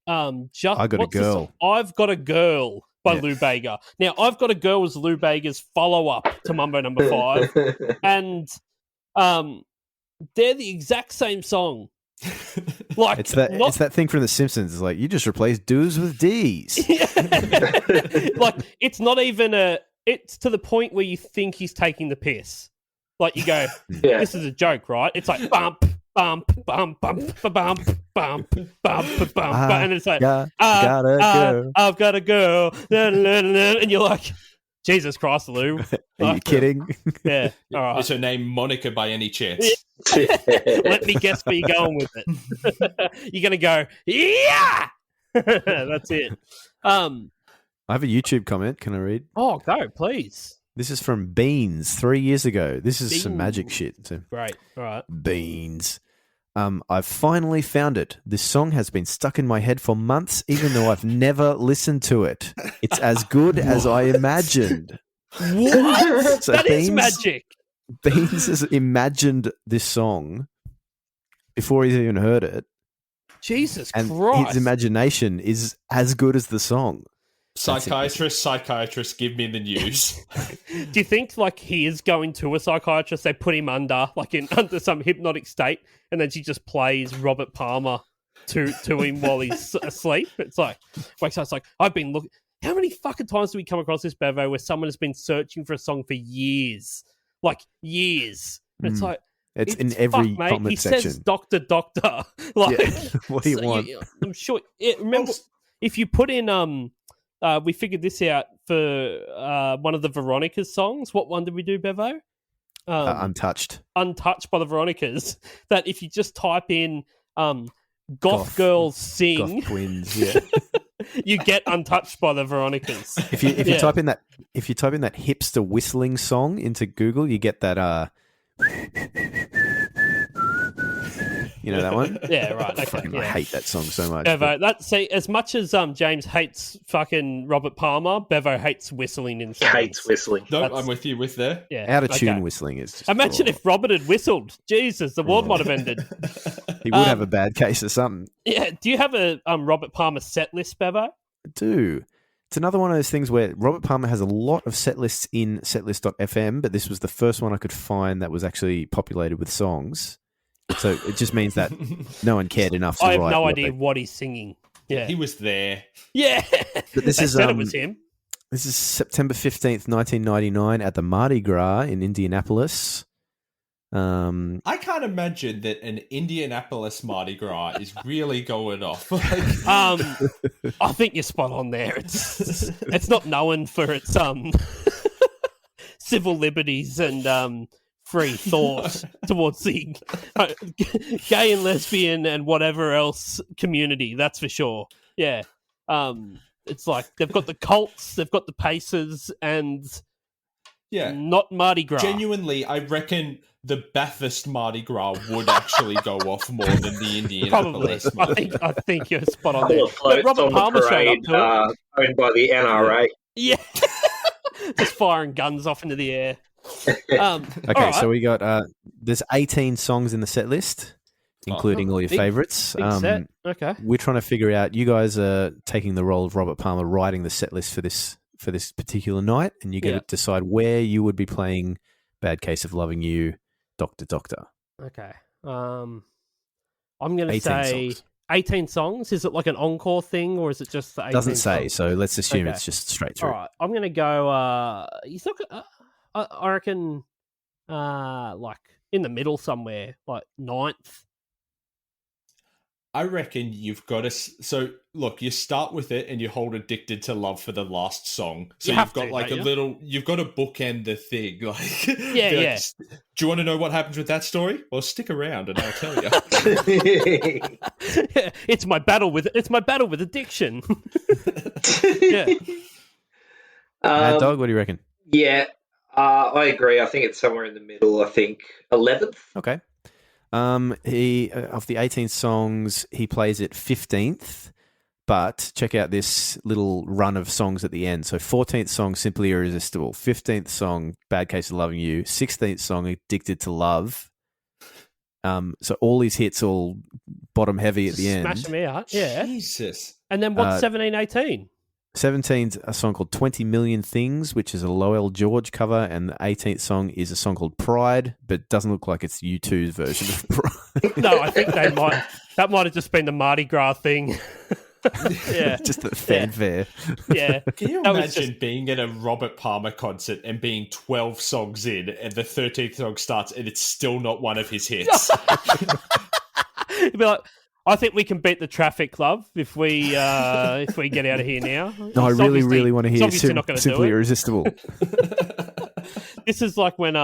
S2: I Got a Girl.
S1: I've Got a Girl by Lou Bega. Now, I've Got a Girl was Lou Bega's follow-up to Mumbo number 5. And they're the exact same song. Like
S2: it's that thing from The Simpsons. It's like, you just replaced do's with D's.
S1: Like, it's not even it's to the point where you think he's taking the piss. Like, you go, this is a joke, right? It's like bump, bump, bump, bump, bump, bump, bump, bump, and it's like I've got a girl, and you're like, Jesus Christ, Lou.
S2: Are you kidding?
S1: Yeah. All right.
S3: Is her name Monica by any chance?
S1: Let me guess where you're going with it. You're going to go, yeah! That's it.
S2: I have a YouTube comment. Can I read?
S1: Oh, go, please.
S2: This is from Beans 3 years ago. This is some magic shit. So.
S1: Great. All right.
S2: Beans. I've finally found it. This song has been stuck in my head for months, even though I've never listened to it. It's as good as I imagined.
S1: What? So that is magic.
S2: Beans has imagined this song before he's even heard it.
S1: Jesus
S2: and
S1: Christ.
S2: His imagination is as good as the song.
S3: Psychiatrist, give me the news.
S1: Do you think like he is going to a psychiatrist? They put him under some hypnotic state, and then she just plays Robert Palmer to him while he's asleep. It's like wakes up. It's like, I've been looking. How many fucking times do we come across this, Bevo, where someone has been searching for a song for years, like years? It's like
S2: it's in every comment section. He says,
S1: "Doctor." Like,
S2: what do you want?
S1: I'm sure. Remember, if you put in we figured this out for one of the Veronicas songs. What one did we do, Bevo?
S2: Untouched.
S1: Untouched by the Veronicas. That if you just type in goth girls sing,
S2: goth twins, yeah.
S1: You get Untouched by the Veronicas.
S2: If you type in that hipster whistling song into Google, you get that you know that one?
S1: Yeah, right. Okay,
S2: I hate that song so much.
S1: Bevo, as much as James hates fucking Robert Palmer, Bevo hates whistling in songs.
S4: Hates whistling.
S3: No, I'm with you with there.
S1: Yeah,
S2: out of tune whistling is just
S1: imagine if Robert had whistled. Jesus, the world might have ended.
S2: He would have a bad case of something.
S1: Yeah. Do you have a Robert Palmer set list, Bevo?
S2: I do. It's another one of those things where Robert Palmer has a lot of set lists in setlist.fm, but this was the first one I could find that was actually populated with songs. So it just means that no one cared enough to write.
S1: I have no idea what he's singing. Yeah,
S3: he was there.
S1: Yeah,
S2: but this
S1: it was him.
S2: This is September 15th, 1999 at the Mardi Gras in Indianapolis.
S3: I can't imagine that an Indianapolis Mardi Gras is really going off.
S1: I think you're spot on there. It's not known for its civil liberties and free thought towards the gay and lesbian and whatever else community. That's for sure. Yeah. It's like they've got the cults, they've got the Pacers, and not Mardi Gras.
S3: Genuinely, I reckon the Bathurst Mardi Gras would actually go off more than the Indianapolis.
S1: Probably. I think you're spot on there.
S4: But Robert Palmer showed up to owned by the NRA.
S1: Yeah. Just firing guns off into the air.
S2: Okay, so we got there's 18 songs in the set list, including all your favorites.
S1: Big set. Okay.
S2: We're trying to figure out. You guys are taking the role of Robert Palmer, writing the set list for this particular night, and you got to decide where you would be playing "Bad Case of Loving You" Doctor.
S1: Okay. I'm going to
S2: 18
S1: say
S2: songs.
S1: 18 songs. Is it like an encore thing, or is it just the 18
S2: Doesn't say,
S1: songs?
S2: so let's assume
S1: Okay.
S2: it's just straight through.
S1: All right. I'm going to go, I reckon, like in the middle somewhere, like 9th.
S3: I reckon you've got to. So look, you start with it and you hold "Addicted to Love" for the last song. So you've got like a little. You've got to bookend the thing. Like,
S1: yeah.
S3: Do you want to know what happens with that story? Well, stick around and I'll tell you.
S1: It's my battle with addiction. Yeah.
S2: Mad Dog, what do you reckon?
S4: Yeah, I agree. I think it's somewhere in the middle. I think 11th.
S2: Okay. He of the 18 songs, he plays it 15th, but check out this little run of songs at the end. So 14th song, Simply Irresistible. 15th song, Bad Case of Loving You. 16th song, Addicted to Love. So all his hits all bottom heavy at the end.
S1: Smash them out, yeah.
S3: Jesus.
S1: And then what's 17, 18?
S2: 17's a song called 20 Million Things, which is a Lowell George cover, and the 18th song is a song called Pride, but doesn't look like it's U2's version of Pride.
S1: No, I think that might have just been the Mardi Gras thing. Yeah.
S2: Just the fanfare.
S1: Yeah.
S3: Can you
S1: That was
S3: imagine
S1: just-
S3: being at a Robert Palmer concert and being 12 songs in and the 13th song starts and it's still not one of his hits?
S1: You'd be like, I think we can beat the Traffic Club if we get out of here now.
S2: No, I
S1: He's
S2: really,
S1: obviously-
S2: really want to
S1: he's
S2: hear
S1: obviously not gonna do
S2: Simply
S1: it.
S2: Irresistible.
S1: This is like when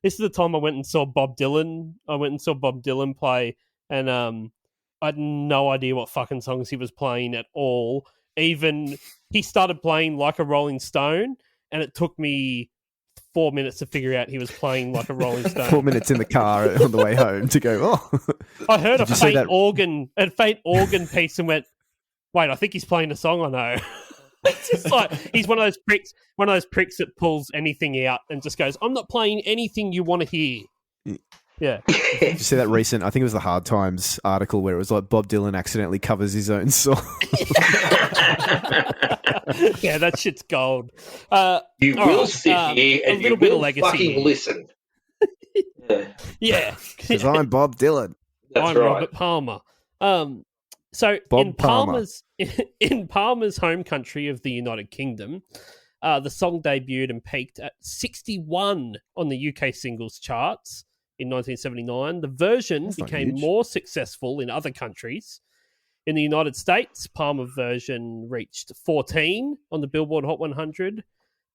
S1: this is the time I went and saw Bob Dylan. I went and saw Bob Dylan play, and I had no idea what fucking songs he was playing at all. Even he started playing Like a Rolling Stone, and it took me 4 minutes to figure out he was playing Like a Rolling Stone.
S2: 4 minutes in the car on the way home to go, oh.
S1: I heard a
S2: Did you see
S1: faint
S2: that?
S1: organ piece and went, wait, I think he's playing a song I know. It's just like he's one of those pricks that pulls anything out and just goes, I'm not playing anything you want to hear. Yeah.
S2: Did you see that recent, I think it was the Hard Times article where it was like Bob Dylan accidentally covers his own song.
S1: Yeah, that shit's gold.
S4: You
S1: all
S4: will
S1: right,
S4: sit here
S1: a
S4: and you
S1: little bit of
S4: will
S1: legacy
S4: fucking
S1: here.
S4: listen.
S1: Yeah.
S2: Because I'm Bob Dylan.
S4: That's
S1: I'm
S4: right.
S1: Robert Palmer. So
S2: Bob Palmer.
S1: in Palmer's home country of the United Kingdom, the song debuted and peaked at 61 on the UK singles charts in 1979. The version
S2: That's not
S1: became
S2: huge.
S1: more successful in other countries. In the United States, Palmer version reached 14 on the Billboard Hot 100,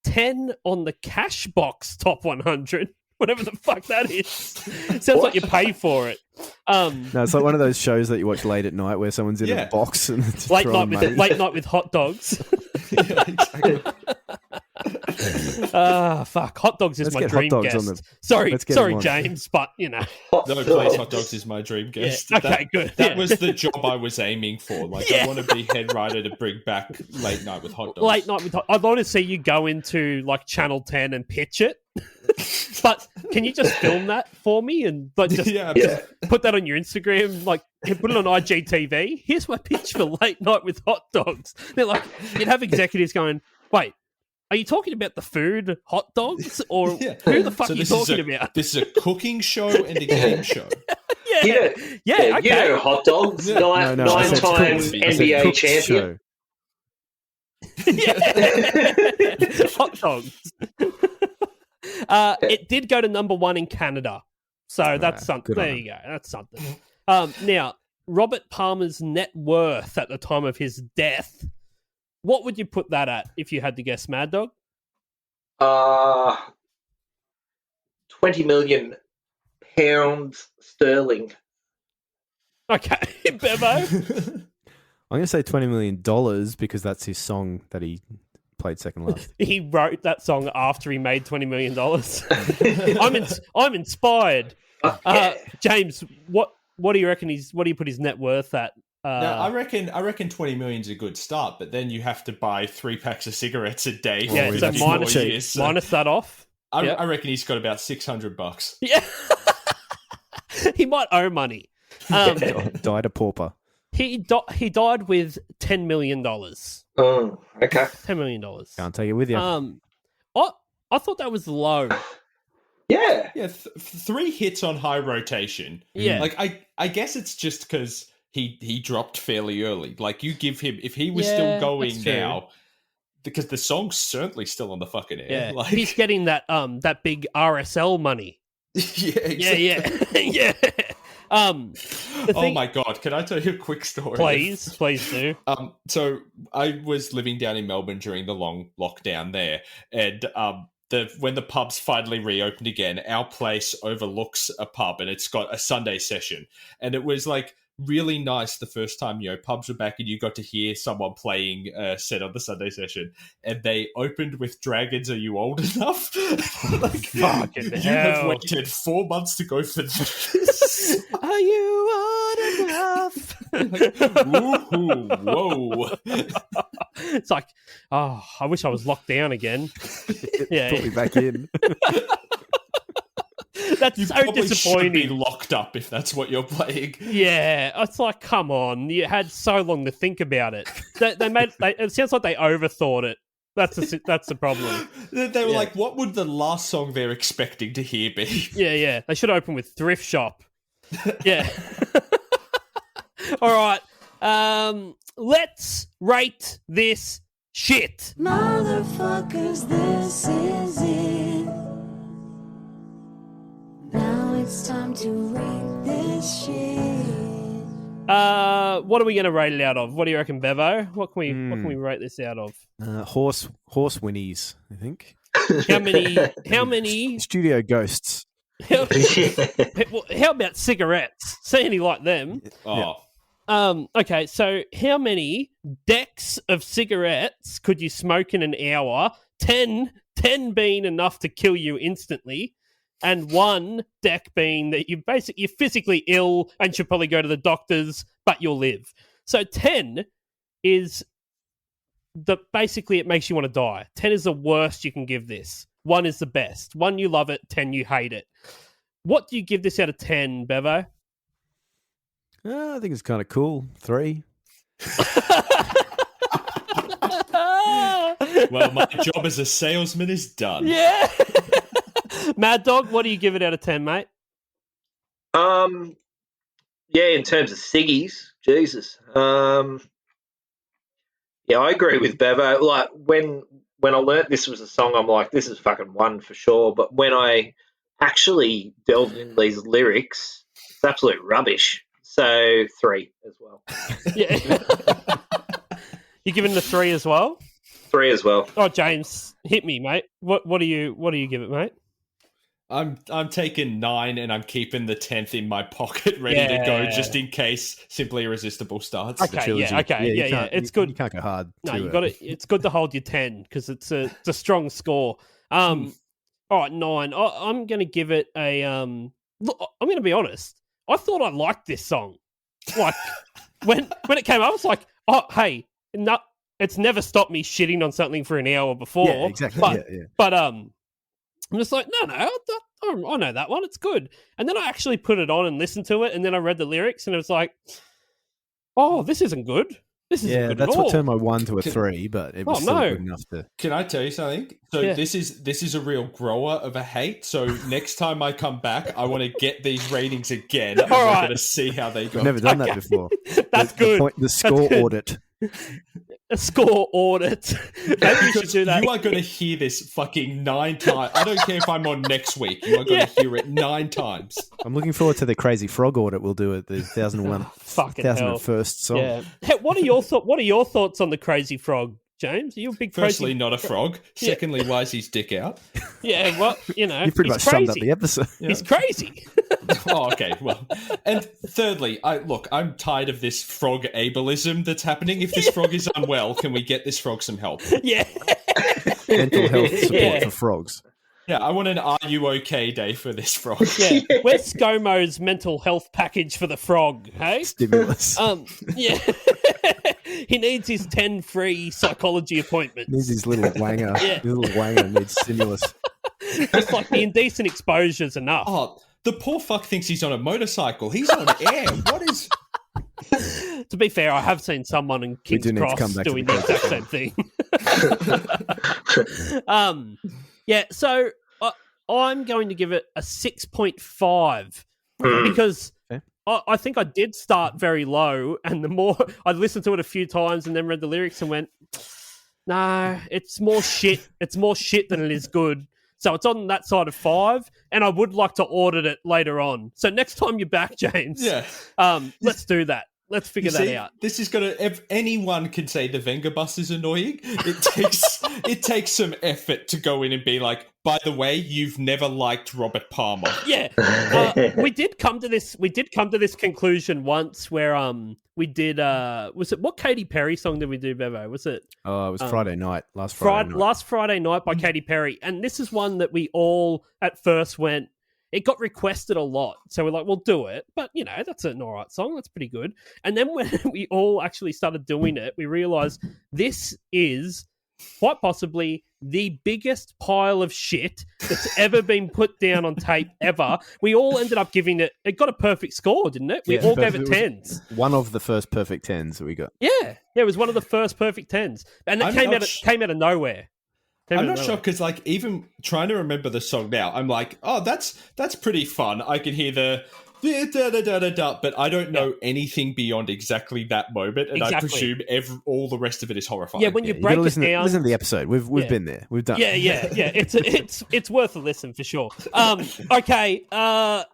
S1: 10 on the Cashbox Top 100. Whatever the fuck that is. Sounds like you pay for it.
S2: No, it's like one of those shows that you watch late at night where someone's in
S3: Yeah.
S2: a box and it's
S1: late
S2: throwing money.
S1: night with hot dogs.
S3: Yeah, exactly.
S1: Fuck. Hot dogs is
S2: Let's
S1: my
S2: get hot
S1: dream
S2: dogs
S1: guest.
S2: on
S1: Sorry,
S2: Let's get him on.
S1: James, but you know.
S3: No, please, hot dogs is my dream guest.
S1: Yeah, okay, good.
S3: That
S1: Yeah.
S3: was the job I was aiming for. Like,
S1: Yeah.
S3: I want to be head writer to bring back Late Night with Hot Dogs.
S1: Late night with hot. I'd want to see you go into like Channel 10 and pitch it. But can you just film that for me and like just
S3: Yeah.
S1: put that on your Instagram? Like put it on IGTV. Here's my pitch for Late Night with Hot Dogs. They're like, you'd have executives going, wait, are you talking about the food, hot dogs, or
S3: Yeah.
S1: who the fuck
S3: So
S1: are you
S3: this is
S1: talking
S3: a,
S1: about?
S3: This is a cooking show and a game show.
S1: Yeah,
S4: You know,
S1: yeah,
S4: you
S1: okay.
S4: know hot dogs,
S3: Yeah.
S4: nine
S2: I said
S4: time
S2: cooked. I said
S4: NBA
S2: cooked
S4: champion.
S2: show.
S1: Yeah. Hot dogs. It did go to number 1 in Canada. So that's something.
S2: good on
S1: There
S2: him.
S1: you go. That's something. Now, Robert Palmer's net worth at the time of his death, what would you put that at if you had to guess, Mad Dog?
S4: 20 million pounds sterling.
S1: Okay, Bevo.
S2: I'm going to say $20 million because that's his song that he played second last.
S1: He wrote that song after he made $20 million. I'm inspired. James, what do you reckon what do you put his net worth at?
S3: No, I reckon 20 million's a good start, but then you have to buy 3 packs of cigarettes a day.
S1: Yeah,
S3: for
S1: so
S3: 54
S1: minus-
S3: years. So
S1: minus that off.
S3: I reckon he's got about $600.
S1: Yeah. He might owe money.
S2: Died a pauper.
S1: He died with $10 million.
S4: Oh, okay.
S1: $10 million.
S2: Can't take it with you.
S1: I thought that was low.
S4: Yeah.
S3: Yeah, 3 hits on high rotation.
S1: Yeah.
S3: Like, I guess it's just because he dropped fairly early. Like, you give him, if he was still going now, because the song's certainly still on the fucking air.
S1: Yeah,
S3: Like,
S1: he's getting that big RSL money.
S3: yeah, exactly.
S1: Yeah.
S3: Oh my god! Can I tell you a quick story?
S1: Please do.
S3: So I was living down in Melbourne during the long lockdown there, and when the pubs finally reopened again, our place overlooks a pub, and it's got a Sunday session, and it was like really nice the first time, pubs were back and you got to hear someone playing a set on the Sunday session, and they opened with Dragons Are You Old Enough? Like,
S1: fucking
S3: you
S1: hell.
S3: have waited 4 months to go for this.
S1: Are you old enough?
S3: Ooh, whoa.
S1: It's like, oh, I wish I was locked down again. Yeah.
S2: Put me back in.
S1: That's
S3: You
S1: so
S3: probably should
S1: disappointing.
S3: be locked up if that's what you're playing.
S1: Yeah, it's like, come on, you had so long to think about it. It sounds like they overthought it. That's the problem.
S3: They were like, what would the last song they're expecting to hear be?
S1: Yeah. They should open with Thrift Shop. Yeah. All right. Let's rate this shit.
S8: Motherfuckers, this is it. Now it's time to rate this shit.
S1: What are we going to rate it out of? What do you reckon, Bevo? What can we rate this out of?
S2: Horse winnies, I think.
S1: How many
S2: Studio ghosts.
S1: how about cigarettes? See any like them?
S3: Oh.
S1: Okay, so how many decks of cigarettes could you smoke in an hour? 10 being enough to kill you instantly, and 1 deck being that you're physically ill and should probably go to the doctors, but you'll live. So 10 is basically it makes you want to die. 10 is the worst you can give this. 1 is the best. 1 you love it, 10 you hate it. What do you give this out of 10, Bevo?
S2: I think it's kind of cool. 3.
S3: Well, my job as a salesman is done.
S1: Yeah. Mad Dog, what do you give it out of 10, mate?
S4: Yeah, in terms of ciggies, Jesus. Yeah, I agree with Bevo. Like when I learnt this was a song, I'm like, this is fucking 1 for sure. But when I actually delved into these lyrics, it's absolute rubbish. So 3 as well.
S1: Yeah. You giving it a 3 as well?
S4: 3 as well.
S1: Oh, James, hit me, mate. What do you give it, mate?
S3: I'm taking 9 and I'm keeping the 10th in my pocket ready to go just in case Simply Irresistible starts.
S1: Okay, yeah. It's good.
S2: You can't go hard.
S1: No, you got it. It's good to hold your 10 because it's a strong score. All right, 9. I'm going to give it a look, I'm going to be honest. I thought I liked this song. Like when it came up, I was like, oh, hey, no, it's never stopped me shitting on something for an hour before.
S2: Yeah, exactly.
S1: But I'm just like, no, I know that one. It's good. And then I actually put it on and listened to it, and then I read the lyrics, and it was like, oh, this isn't good. This isn't good
S2: that's
S1: at all.
S2: what turned my 1 to a 3, but it was still good enough to.
S3: Can I tell you something? So this is a real grower of a hate. So next time I come back, I want to get these ratings again. And we're going to see how they go.
S2: I've never done that before.
S1: That's good.
S2: The score audit.
S1: A score audit. Maybe we should do that.
S3: You are going to hear this fucking 9 times. I don't care if I'm on next week. You are going to hear it 9 times.
S2: I'm looking forward to the Crazy Frog audit we'll do at the 1001st song.
S1: Yeah. Hey, what are your thoughts on the Crazy Frog, James? Are you a big
S3: Firstly,
S1: crazy...
S3: not a frog. Secondly, why is his dick out?
S1: Yeah, well,
S2: You pretty much summed up the episode.
S1: He's crazy.
S3: Oh, okay. Well, and thirdly, I'm tired of this frog ableism that's happening. If this frog is unwell, can we get this frog some help?
S1: Yeah.
S2: Mental health support for frogs.
S3: Yeah, I want an Are You OK day for this frog.
S1: Yeah. Where's ScoMo's mental health package for the frog, hey?
S2: Stimulus.
S1: Yeah. He needs his 10 free psychology appointments.
S2: Needs his little wanger.
S1: Yeah.
S2: His little wanger needs stimulus.
S1: Just like the indecent exposure's enough.
S3: Oh, the poor fuck thinks he's on a motorcycle. He's on air. What is...
S1: To be fair, I have seen someone in King's Cross doing the exact same thing. Yeah, so I'm going to give it a 6.5 because I think I did start very low, and the more I listened to it a few times and then read the lyrics and went, no, it's more shit. It's more shit than it is good. So it's on that side of 5, and I would like to audit it later on. So next time you're back, James, let's do that. Let's figure that out.
S3: This is gonna. If anyone can say the Venga bus is annoying, it takes some effort to go in and be like, by the way, you've never liked Robert Palmer.
S1: Yeah, we did come to this. We did come to this conclusion once where we did. Was it what Katy Perry song did we do, Bevo? Was it?
S2: Oh, it was Friday night. Last Friday night by Katy Perry, and this is one that we all at first went. It got requested a lot, so we're like, we'll do it. But, you know, that's an all right song. That's pretty good. And then when we all actually started doing it, we realised this is quite possibly the biggest pile of shit that's ever been put down on tape ever. We all ended up giving it... It got a perfect score, didn't it? We all gave it 10s. One of the first perfect 10s that we got.
S1: Yeah, it was one of the first perfect 10s. And it came out of nowhere.
S3: I'm not sure because, like, even trying to remember the song now, I'm like, oh, that's pretty fun. I can hear the da-da-da-da-da, but I don't know anything beyond exactly that moment, and I presume all the rest of it is horrifying.
S1: Yeah, when you break it down,
S2: listen to the episode. We've been there. We've done.
S1: Yeah. It's worth a listen for sure. Okay. Well,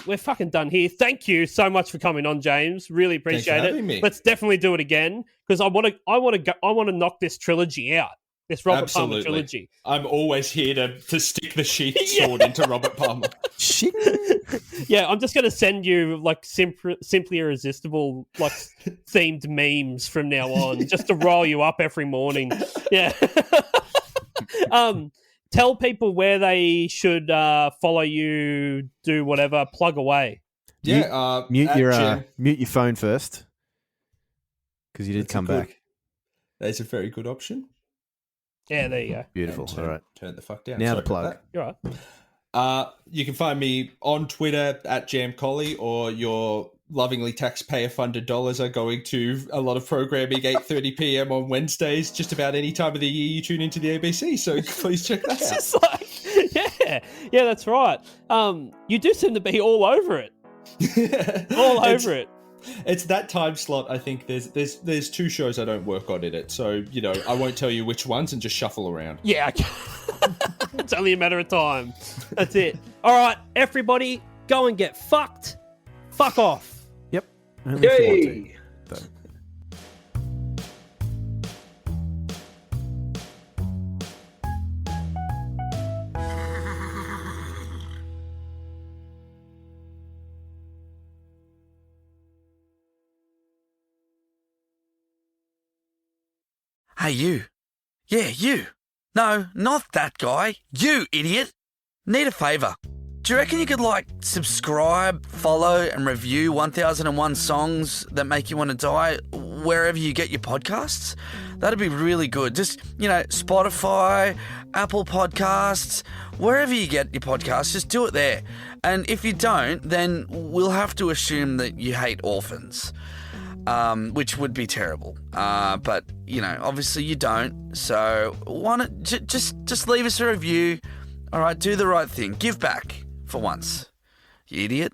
S1: we're fucking done here. Thank you so much for coming on, James. Really appreciate it.
S3: Me.
S1: Let's definitely do it again because I want to knock this trilogy out. This Robert Palmer trilogy.
S3: I'm always here to stick the sheath sword into Robert Palmer.
S1: Yeah, I'm just going to send you like simply irresistible like themed memes from now on, just to roll you up every morning. Yeah. Tell people where they should follow you, do whatever, plug away.
S3: Yeah,
S2: mute your phone first because you did come back.
S3: That's a very good option.
S1: Yeah, there you go.
S2: Beautiful. All right.
S3: Turn the fuck down.
S2: Now the plug.
S1: You're right.
S3: You can find me on Twitter at JamColly, or your lovingly taxpayer-funded dollars are going to a lot of programming 8:30 p.m. on Wednesdays, just about any time of the year you tune into the ABC. So please check that out.
S1: Just like, yeah, that's right. You do seem to be all over it. All over it.
S3: It's that time slot. I think there's 2 shows I don't work on in it, so I won't tell you which ones and just shuffle around.
S1: Yeah, it's only a matter of time. That's it. All right, everybody, go and get fucked. Fuck off.
S2: Yep. Only if you want to, though.
S5: Hey, you. Yeah, you. No, not that guy. You, idiot. Need a favour. Do you reckon you could, subscribe, follow, and review 1001 Songs That Make You Want to Die wherever you get your podcasts? That'd be really good. Just, Spotify, Apple Podcasts, wherever you get your podcasts, just do it there. And if you don't, then we'll have to assume that you hate orphans. Which would be terrible. But, obviously you don't. So just leave us a review. All right, do the right thing. Give back for once. You idiot.